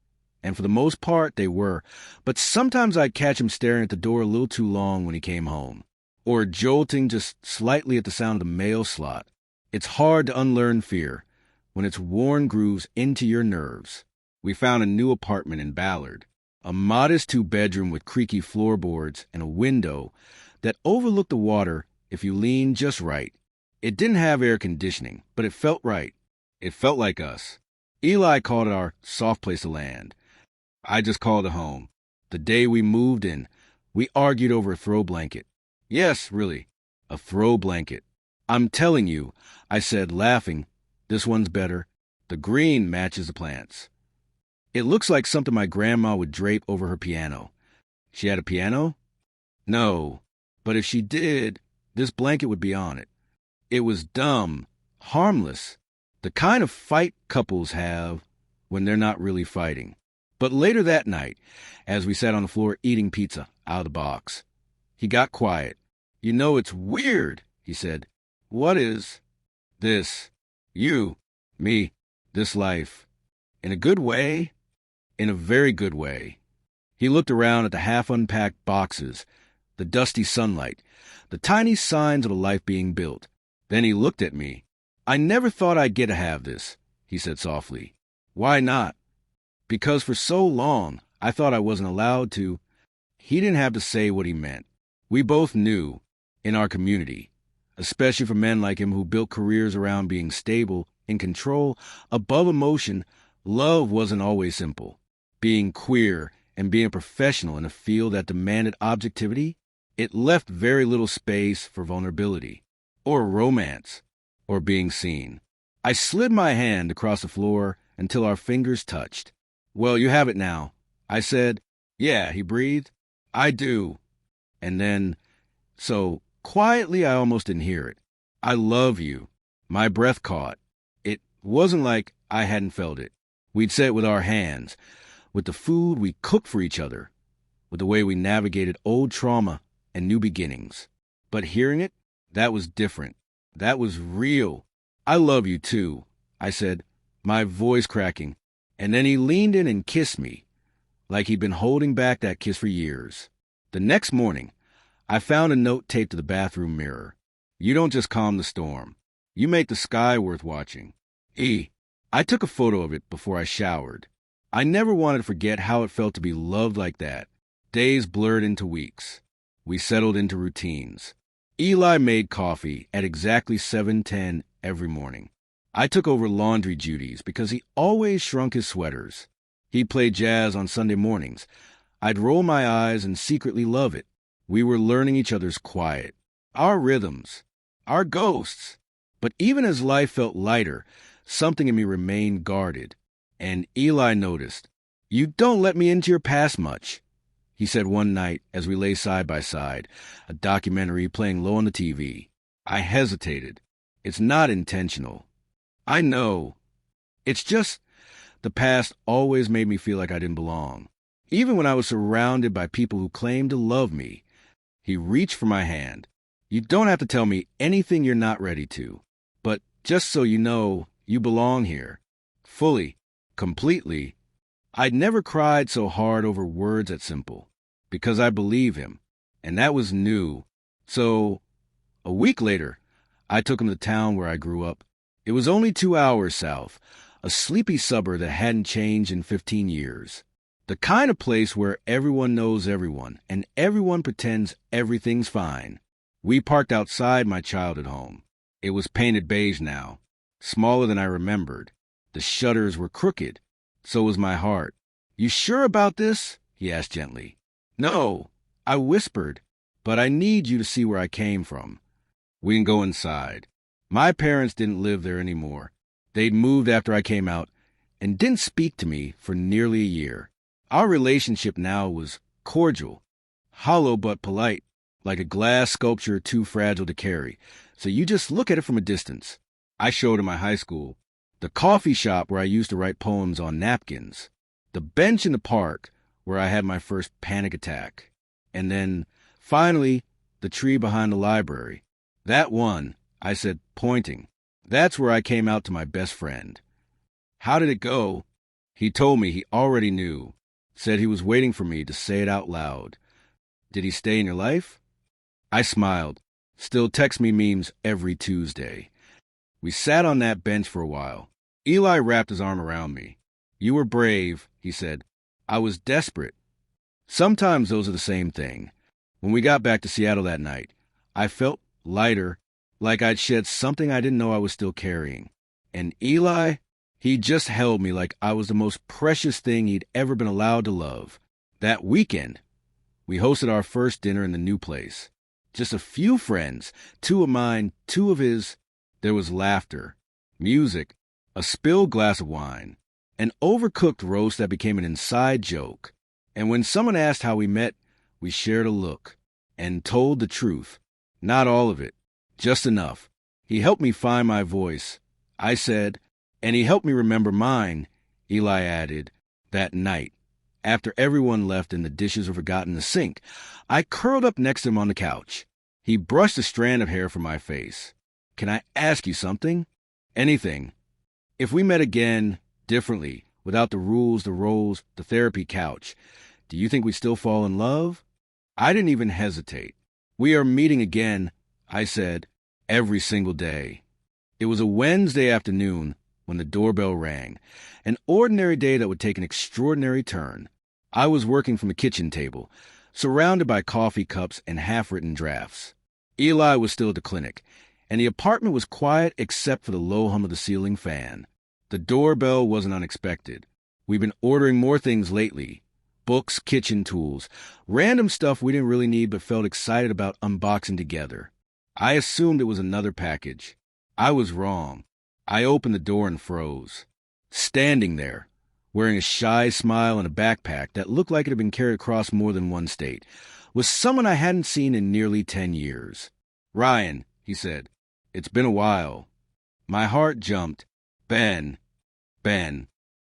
Speaker 1: And for the most part, they were. But sometimes I'd catch him staring at the door a little too long when he came home. Or jolting just slightly at the sound of the mail slot. It's hard to unlearn fear when it's worn grooves into your nerves. We found a new apartment in Ballard. A modest 2-bedroom with creaky floorboards and a window that overlooked the water if you leaned just right. It didn't have air conditioning, but it felt right. It felt like us. Eli called it our soft place to land. I just called it home. The day we moved in, we argued over a throw blanket. Yes, really, a throw blanket. I'm telling you, I said, laughing, this one's better. The green matches the plants. It looks like something my grandma would drape over her piano. She had a piano? No, but if she did, this blanket would be on it. It was dumb, harmless, the kind of fight couples have when they're not really fighting. But later that night, as we sat on the floor eating pizza out of the box, he got quiet. You know, it's weird, he said. What is? This. You. Me. This life. In a good way? In a very good way. He looked around at the half-unpacked boxes, the dusty sunlight, the tiny signs of a life being built. Then he looked at me. I never thought I'd get to have this, he said softly. Why not? Because for so long, I thought I wasn't allowed to. He didn't have to say what he meant. We both knew, in our community, especially for men like him who built careers around being stable, in control, above emotion, love wasn't always simple. Being queer and being a professional in a field that demanded objectivity, it left very little space for vulnerability, or romance, or being seen. I slid my hand across the floor until our fingers touched. Well, you have it now, I said. Yeah, he breathed. I do. And then, so quietly I almost didn't hear it. I love you. My breath caught. It wasn't like I hadn't felt it. We'd said it with our hands, with the food we cooked for each other, with the way we navigated old trauma and new beginnings. But hearing it, that was different. That was real. I love you too, I said, my voice cracking. And then he leaned in and kissed me, like he'd been holding back that kiss for years. The next morning, I found a note taped to the bathroom mirror. You don't just calm the storm. You make the sky worth watching. I took a photo of it before I showered. I never wanted to forget how it felt to be loved like that. Days blurred into weeks. We settled into routines. Eli made coffee at exactly 7:10 every morning. I took over laundry duties because he always shrunk his sweaters. He'd play jazz on Sunday mornings. I'd roll my eyes and secretly love it. We were learning each other's quiet, our rhythms, our ghosts. But even as life felt lighter, something in me remained guarded. And Eli noticed. You don't let me into your past much, he said one night as we lay side by side, a documentary playing low on the TV. I hesitated. It's not intentional. I know. It's just the past always made me feel like I didn't belong. Even when I was surrounded by people who claimed to love me. He reached for my hand. You don't have to tell me anything you're not ready to. But just so you know, you belong here. Fully. Completely. I'd never cried so hard over words that simple. Because I believe him. And that was new. So, a week later, I took him to the town where I grew up. It was only 2 hours south, a sleepy suburb that hadn't changed in 15 years. The kind of place where everyone knows everyone, and everyone pretends everything's fine. We parked outside my childhood home. It was painted beige now, smaller than I remembered. The shutters were crooked. So was my heart. You sure about this? He asked gently. No, I whispered, but I need you to see where I came from. We can go inside. My parents didn't live there anymore. They'd moved after I came out and didn't speak to me for nearly a year. Our relationship now was cordial, hollow but polite, like a glass sculpture too fragile to carry, so you just look at it from a distance. I showed him my high school. the coffee shop where I used to write poems on napkins, the bench in the park where I had my first panic attack, and then, finally, the tree behind the library. That one, I said, pointing. That's where I came out to my best friend. How did it go? He told me he already knew, said he was waiting for me to say it out loud. Did he stay in your life? I smiled. Still text me memes every Tuesday. We sat on that bench for a while. Eli wrapped his arm around me. You were brave, he said. I was desperate. Sometimes those are the same thing. When we got back to Seattle that night, I felt lighter, like I'd shed something I didn't know I was still carrying. And Eli, he just held me like I was the most precious thing he'd ever been allowed to love. That weekend, we hosted our first dinner in the new place. Just a few friends, 2 of mine, 2 of his. There was laughter, music, a spilled glass of wine, an overcooked roast that became an inside joke. And when someone asked how we met, we shared a look and told the truth. Not all of it, just enough. He helped me find my voice, I said, and he helped me remember mine, Eli added, that night. After everyone left and the dishes were forgotten in the sink, I curled up next to him on the couch. He brushed a strand of hair from my face. Can I ask you something? Anything. If we met again, differently, without the rules, the roles, the therapy couch, do you think we'd still fall in love? I didn't even hesitate. We are meeting again, I said, every single day. It was a Wednesday afternoon when the doorbell rang, an ordinary day that would take an extraordinary turn. I was working from the kitchen table, surrounded by coffee cups and half-written drafts. Eli was still at the clinic, and the apartment was quiet except for the low hum of the ceiling fan. The doorbell wasn't unexpected. We've been ordering more things lately. Books, kitchen tools, random stuff we didn't really need but felt excited about unboxing together. I assumed it was another package. I was wrong. I opened the door and froze. Standing there, wearing a shy smile and a backpack that looked like it had been carried across more than one state, was someone I hadn't seen in nearly 10 years. Ryan, he said, it's been a while. My heart jumped. Ben,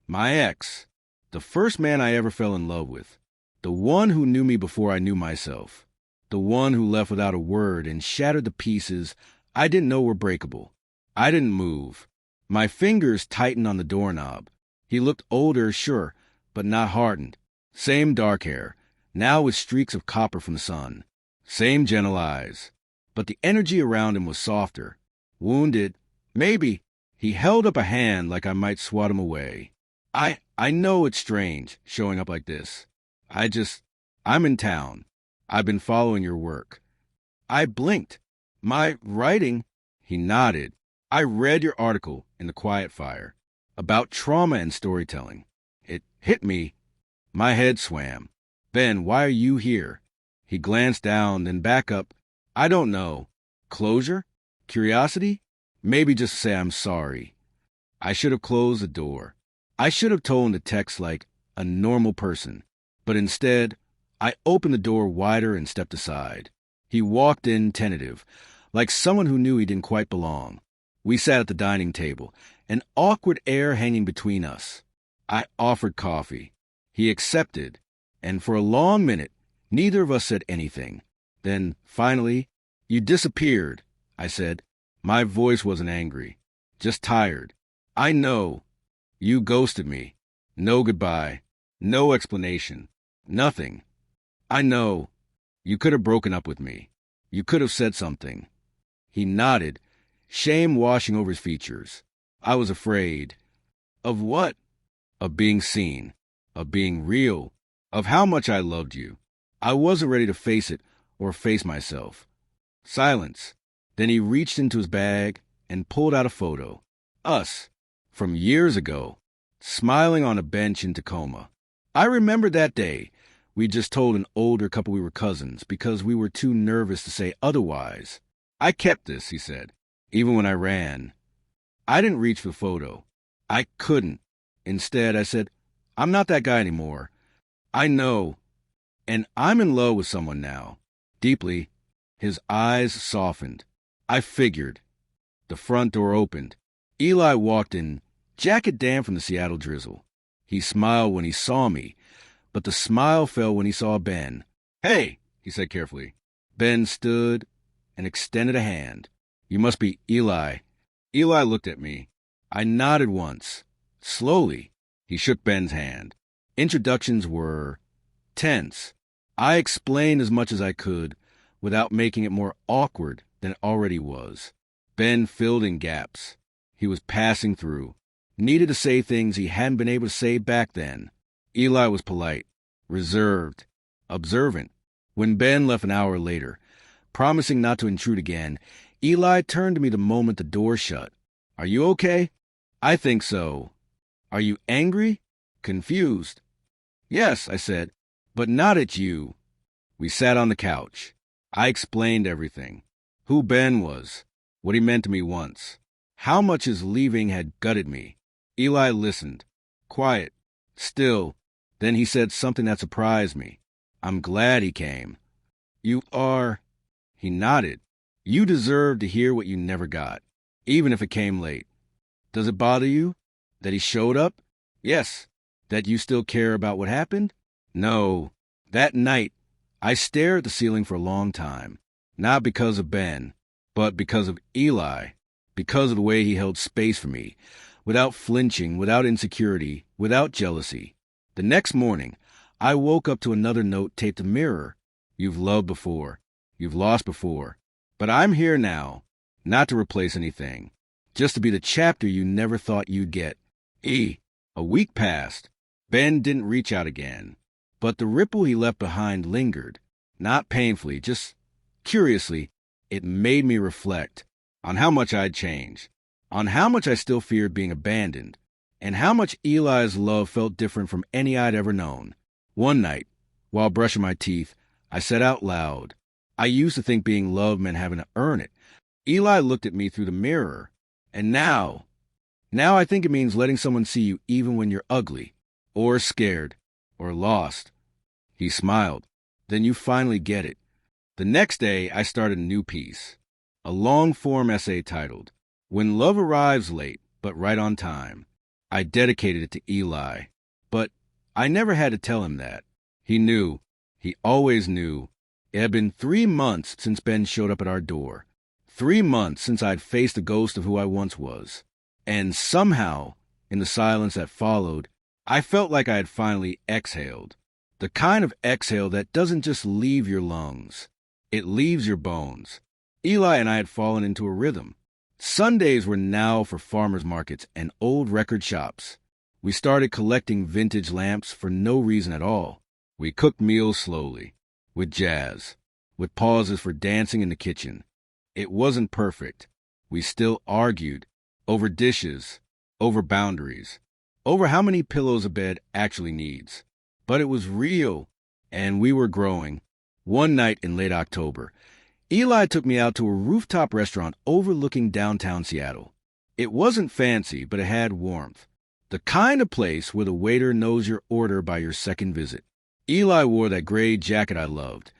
Speaker 1: my ex, the first man I ever fell in love with, the one who knew me before I knew myself, the one who left without a word and shattered the pieces I didn't know were breakable. I didn't move. My fingers tightened on the doorknob. He looked older, sure, but not hardened. Same dark hair, now with streaks of copper from the sun. Same gentle eyes. But the energy around him was softer. Wounded, maybe. He held up a hand like I might swat him away. I know it's strange, showing up like this. I'm in town. I've been following your work. I blinked. My writing? He nodded. I read your article in the Quiet Fire about trauma and storytelling. It hit me. My head swam. Ben, why are you here? He glanced down, then back up. I don't know. Closure? Curiosity? Maybe just say I'm sorry. I should have closed the door. I should have told him to text like a normal person. But instead, I opened the door wider and stepped aside. He walked in tentative, like someone who knew he didn't quite belong. We sat at the dining table, an awkward air hanging between us. I offered coffee. He accepted, and for a long minute, neither of us said anything. Then, finally, you disappeared, I said. My voice wasn't angry, just tired. I know. You ghosted me. No goodbye. No explanation. Nothing. I know. You could have broken up with me. You could have said something. He nodded, shame washing over his features. I was afraid. Of what? Of being seen. Of being real. Of how much I loved you. I wasn't ready to face it or face myself. Silence. Then he reached into his bag and pulled out a photo. Us. From years ago. Smiling on a bench in Tacoma. I remember that day. We just told an older couple we were cousins because we were too nervous to say otherwise. I kept this, he said, even when I ran. I didn't reach for the photo. I couldn't. Instead, I said, I'm not that guy anymore. I know. And I'm in love with someone now. Deeply. His eyes softened. I figured. The front door opened. Eli walked in, Jacket damp from the Seattle drizzle. He smiled when he saw me, but the smile fell when he saw Ben. "Hey," he said carefully. Ben stood and extended a hand. "You must be Eli." Eli looked at me. I nodded once. Slowly, he shook Ben's hand. Introductions were tense. I explained as much as I could without making it more awkward than it already was. Ben filled in gaps. He was passing through. Needed to say things he hadn't been able to say back then. Eli was polite, reserved, observant. When Ben left an hour later, promising not to intrude again, Eli turned to me the moment the door shut. "Are you okay?" "I think so." "Are you angry?" "Confused." "Yes," I said, "but not at you." We sat on the couch. I explained everything. Who Ben was, what he meant to me once, how much his leaving had gutted me. Eli listened, quiet, still. Then he said something that surprised me. "I'm glad he came." "You are..." He nodded. "You deserve to hear what you never got, even if it came late." "Does it bother you that he showed up?" "Yes." "That you still care about what happened?" "No." That night, I stared at the ceiling for a long time, not because of Ben, but because of Eli, because of the way he held space for me, without flinching, without insecurity, without jealousy. The next morning, I woke up to another note taped to mirror. "You've loved before. You've lost before. But I'm here now, not to replace anything, just to be the chapter you never thought you'd get." A week passed. Ben didn't reach out again, but the ripple he left behind lingered, not painfully, just curiously. It made me reflect on how much I'd changed, on how much I still feared being abandoned, and how much Eli's love felt different from any I'd ever known. One night, while brushing my teeth, I said out loud, "I used to think being loved meant having to earn it." Eli looked at me through the mirror, and now I think it means letting someone see you even when you're ugly, or scared, or lost. He smiled. "Then you finally get it." The next day, I started a new piece, a long-form essay titled, "When Love Arrives Late, but Right on Time." I dedicated it to Eli, but I never had to tell him that. He knew. He always knew. It had been 3 months since Ben showed up at our door. 3 months since I'd faced the ghost of who I once was. And somehow, in the silence that followed, I felt like I had finally exhaled. The kind of exhale that doesn't just leave your lungs. It leaves your bones. Eli and I had fallen into a rhythm. Sundays were now for farmers markets and old record shops. We started collecting vintage lamps for no reason at all. We cooked meals slowly, with jazz, with pauses for dancing in the kitchen. It wasn't perfect. We still argued over dishes, over boundaries, over how many pillows a bed actually needs. But it was real, and we were growing. One night in late October, Eli took me out to a rooftop restaurant overlooking downtown Seattle. It wasn't fancy, but it had warmth. The kind of place where the waiter knows your order by your second visit. Eli wore that gray jacket I loved,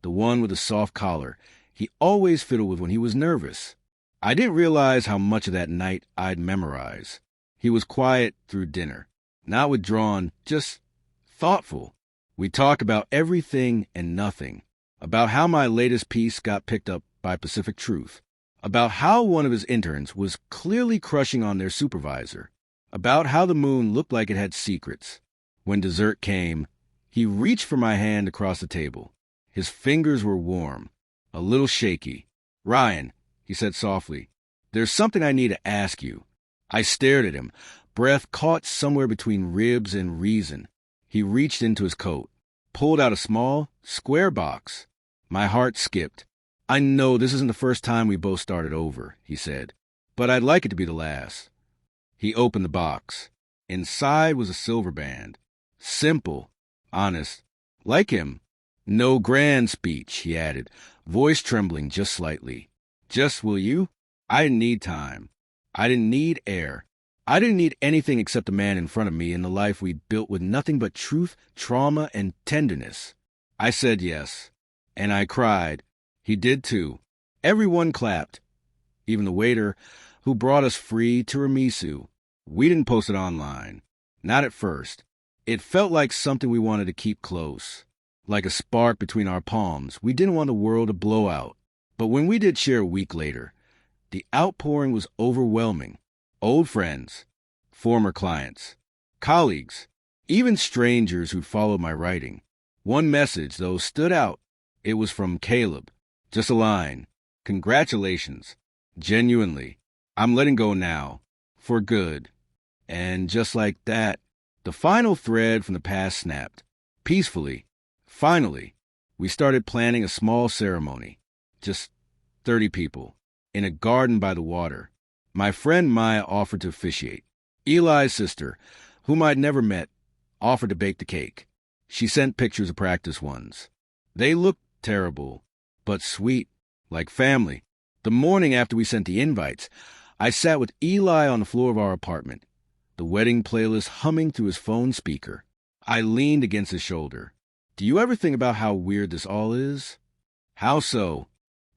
Speaker 1: the one with a soft collar he always fiddled with when he was nervous. I didn't realize how much of that night I'd memorize. He was quiet through dinner, not withdrawn, just thoughtful. We talked about everything and nothing, about how my latest piece got picked up by Pacific Truth, about how one of his interns was clearly crushing on their supervisor, about how the moon looked like it had secrets. When dessert came, he reached for my hand across the table. His fingers were warm, a little shaky. "Ryan," he said softly, "there's something I need to ask you." I stared at him, breath caught somewhere between ribs and reason. He reached into his coat, pulled out a small, square box. My heart skipped. "I know this isn't the first time we both started over," he said, "but I'd like it to be the last." He opened the box. Inside was a silver band. Simple, honest, like him. "No grand speech," he added, voice trembling just slightly. "Just will you?" I didn't need time. I didn't need air. I didn't need anything except the man in front of me and the life we'd built with nothing but truth, trauma, and tenderness. I said yes. And I cried. He did too. Everyone clapped. Even the waiter who brought us free tiramisu. We didn't post it online. Not at first. It felt like something we wanted to keep close. Like a spark between our palms. We didn't want the world to blow out. But when we did share a week later, the outpouring was overwhelming. Old friends, former clients, colleagues, even strangers who'd followed my writing. One message, though, stood out. It was from Caleb. Just a line. Congratulations. Genuinely. I'm letting go now. For good. And just like that, the final thread from the past snapped. Peacefully. Finally. We started planning a small ceremony. Just 30 people. In a garden by the water. My friend Maya offered to officiate. Eli's sister, whom I'd never met, offered to bake the cake. She sent pictures of practice ones. They looked terrible, but sweet, like family. The morning after we sent the invites, I sat with Eli on the floor of our apartment, the wedding playlist humming through his phone speaker. I leaned against his shoulder. Do you ever think about how weird this all is? How so?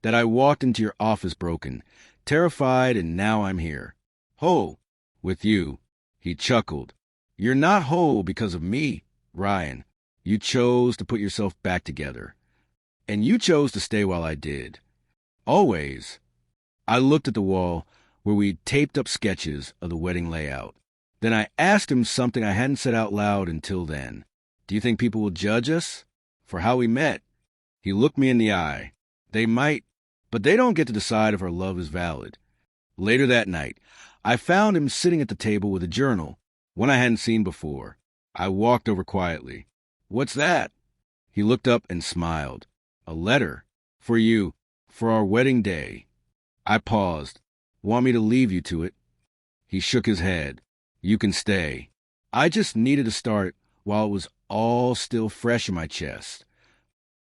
Speaker 1: That I walked into your office broken, terrified, and now I'm here. Whole. With you. He chuckled. You're not whole because of me, Ryan. You chose to put yourself back together. And you chose to stay while I did. Always. I looked at the wall where we'd taped up sketches of the wedding layout. Then I asked him something I hadn't said out loud until then. Do you think people will judge us for how we met? He looked me in the eye. They might, but they don't get to decide if our love is valid. Later that night, I found him sitting at the table with a journal, one I hadn't seen before. I walked over quietly. What's that? He looked up and smiled. A letter. For you. For our wedding day. I paused. Want me to leave you to it? He shook his head. You can stay. I just needed to start while it was all still fresh in my chest.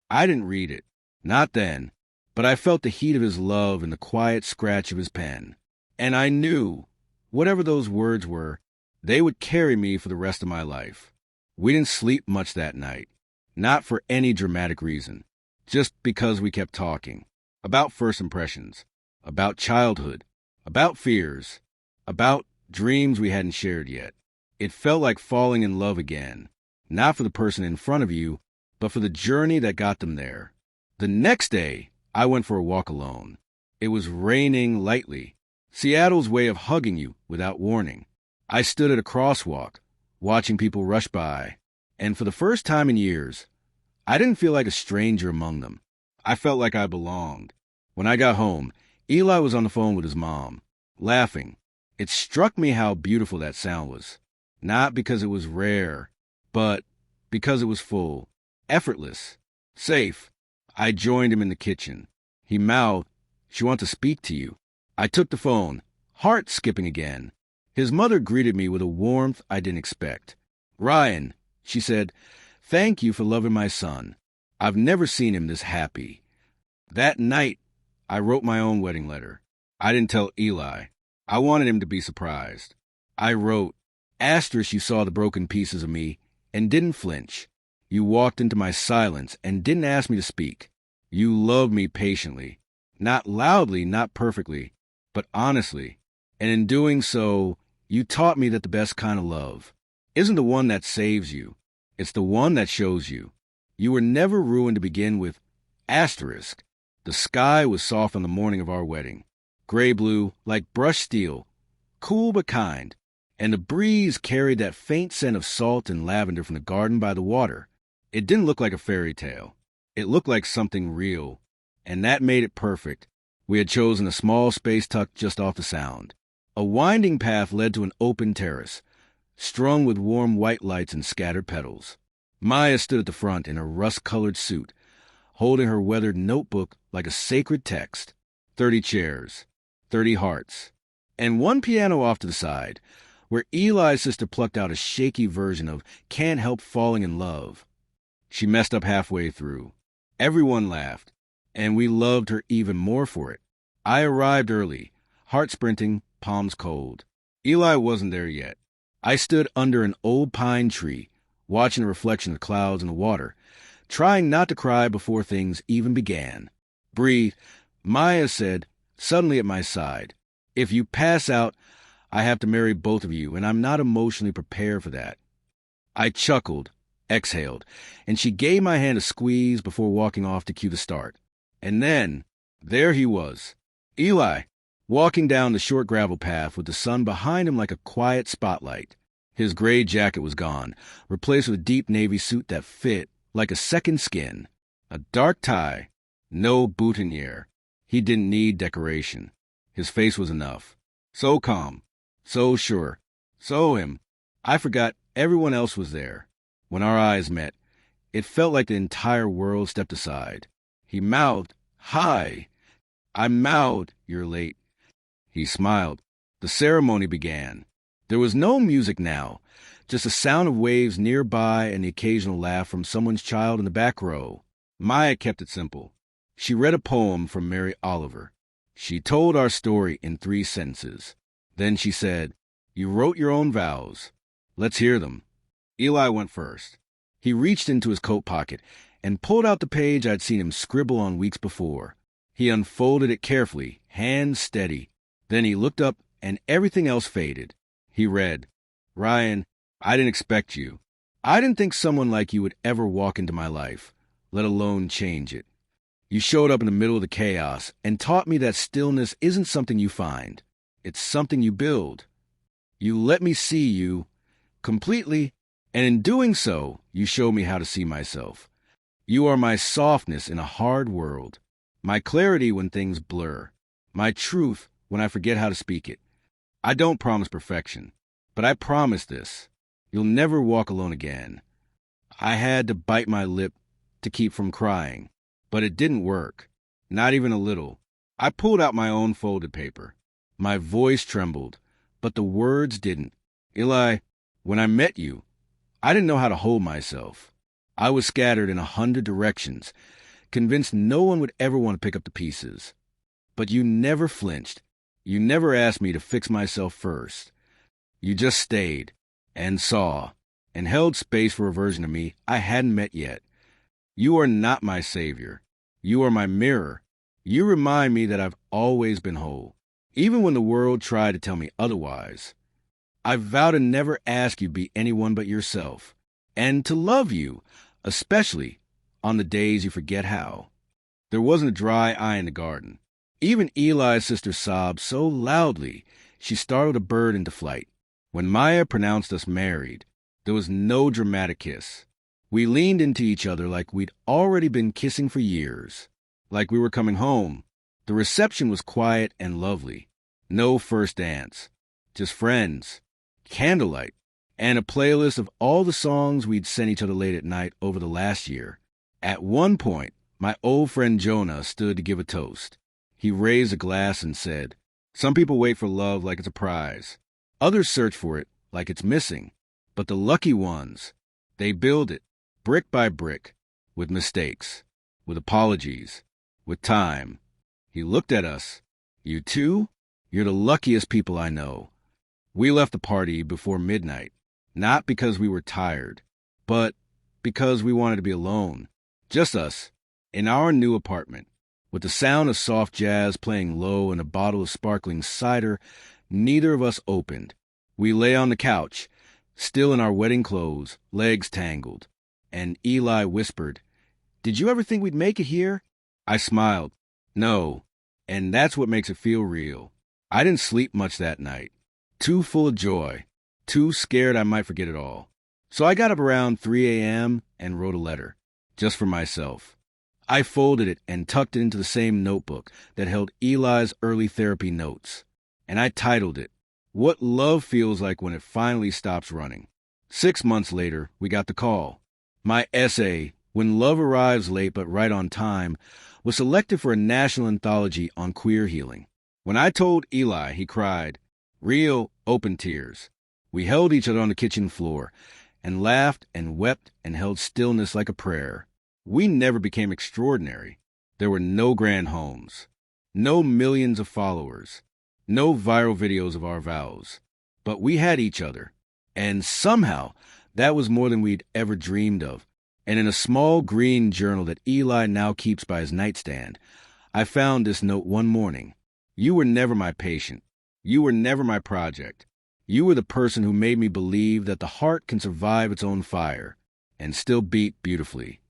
Speaker 1: I didn't read it. Not then. But I felt the heat of his love and the quiet scratch of his pen. And I knew, whatever those words were, they would carry me for the rest of my life. We didn't sleep much that night. Not for any dramatic reason. Just because we kept talking. About first impressions. About childhood. About fears. About dreams we hadn't shared yet. It felt like falling in love again. Not for the person in front of you, but for the journey that got them there. The next day, I went for a walk alone. It was raining lightly. Seattle's way of hugging you without warning. I stood at a crosswalk, watching people rush by, and for the first time in years, I didn't feel like a stranger among them. I felt like I belonged. When I got home, Eli was on the phone with his mom, laughing. It struck me how beautiful that sound was. Not because it was rare, but because it was full, effortless, safe. I joined him in the kitchen. He mouthed, "She wants to speak to you." I took the phone, heart skipping again. His mother greeted me with a warmth I didn't expect. "Ryan," she said, "thank you for loving my son. I've never seen him this happy." That night, I wrote my own wedding letter. I didn't tell Eli. I wanted him to be surprised. I wrote, "Asterisk, you saw the broken pieces of me and didn't flinch. You walked into my silence and didn't ask me to speak. You loved me patiently. Not loudly, not perfectly, but honestly. And in doing so, you taught me that the best kind of love isn't the one that saves you. It's the one that shows you. You were never ruined to begin with. Asterisk. The sky was soft on the morning of our wedding. Gray-blue, like brushed steel. Cool but kind. And the breeze carried that faint scent of salt and lavender from the garden by the water. It didn't look like a fairy tale. It looked like something real. And that made it perfect. We had chosen a small space tucked just off the sound. A winding path led to an open terrace, strung with warm white lights and scattered petals. Maya stood at the front in a rust-colored suit, holding her weathered notebook like a sacred text. 30 chairs, 30 hearts, and one piano off to the side, where Eli's sister plucked out a shaky version of Can't Help Falling in Love. She messed up halfway through. Everyone laughed, and we loved her even more for it. I arrived early, heart sprinting, palms cold. Eli wasn't there yet. I stood under an old pine tree, watching the reflection of the clouds in the water, trying not to cry before things even began. "Breathe," Maya said, suddenly at my side. "If you pass out, I have to marry both of you, and I'm not emotionally prepared for that. I chuckled, exhaled, and she gave my hand a squeeze before walking off to cue the start. And then, there he was, Eli, walking down the short gravel path with the sun behind him like a quiet spotlight. His gray jacket was gone, replaced with a deep navy suit that fit like a second skin. A dark tie, no boutonniere. He didn't need decoration. His face was enough. So calm, so sure, so him. I forgot everyone else was there. When our eyes met, it felt like the entire world stepped aside. He mouthed, "Hi." I mouthed, "You're late." He smiled. The ceremony began. There was no music now, just the sound of waves nearby and the occasional laugh from someone's child in the back row. Maya kept it simple. She read a poem from Mary Oliver. She told our story in 3 sentences. Then she said, "You wrote your own vows. Let's hear them." Eli went first. He reached into his coat pocket and pulled out the page I'd seen him scribble on weeks before. He unfolded it carefully, hands steady. Then he looked up and everything else faded. He read, "Ryan, I didn't expect you. I didn't think someone like you would ever walk into my life, let alone change it. You showed up in the middle of the chaos and taught me that stillness isn't something you find. It's something you build. You let me see you completely, and in doing so, you show me how to see myself. You are my softness in a hard world, my clarity when things blur, my truth when I forget how to speak it. I don't promise perfection, but I promise this. You'll never walk alone again." I had to bite my lip to keep from crying, but it didn't work, not even a little. I pulled out my own folded paper. My voice trembled, but the words didn't. "Eli, when I met you, I didn't know how to hold myself. I was scattered in 100 directions, convinced no one would ever want to pick up the pieces. But you never flinched. You never asked me to fix myself first. You just stayed and saw and held space for a version of me I hadn't met yet. You are not my savior. You are my mirror. You remind me that I've always been whole, even when the world tried to tell me otherwise. I vow to never ask you to be anyone but yourself, and to love you, especially on the days you forget how." There wasn't a dry eye in the garden. Even Eli's sister sobbed so loudly she startled a bird into flight. When Maya pronounced us married, there was no dramatic kiss. We leaned into each other like we'd already been kissing for years, like we were coming home. The reception was quiet and lovely. No first dance, just friends, candlelight, and a playlist of all the songs we'd sent each other late at night over the last year. At one point, my old friend Jonah stood to give a toast. He raised a glass and said, "Some people wait for love like it's a prize. Others search for it like it's missing. But the lucky ones, they build it, brick by brick, with mistakes, with apologies, with time." He looked at us. "You too? You're the luckiest people I know." We left the party before midnight, not because we were tired, but because we wanted to be alone. Just us, in our new apartment, with the sound of soft jazz playing low and a bottle of sparkling cider. Neither of us opened. We lay on the couch, still in our wedding clothes, legs tangled, and Eli whispered, "Did you ever think we'd make it here?" I smiled. "No, and that's what makes it feel real." I didn't sleep much that night. Too full of joy, too scared I might forget it all. So I got up around 3 a.m. and wrote a letter, just for myself. I folded it and tucked it into the same notebook that held Eli's early therapy notes, and I titled it, "What Love Feels Like When It Finally Stops Running." 6 months later, we got the call. My essay, "When Love Arrives Late But Right on Time," was selected for a national anthology on queer healing. When I told Eli, he cried, real open tears. We held each other on the kitchen floor and laughed and wept and held stillness like a prayer. We never became extraordinary. There were no grand homes, no millions of followers, no viral videos of our vows. But we had each other, and somehow that was more than we'd ever dreamed of. And in a small green journal that Eli now keeps by his nightstand, I found this note one morning. "You were never my patient. You were never my project. You were the person who made me believe that the heart can survive its own fire and still beat beautifully.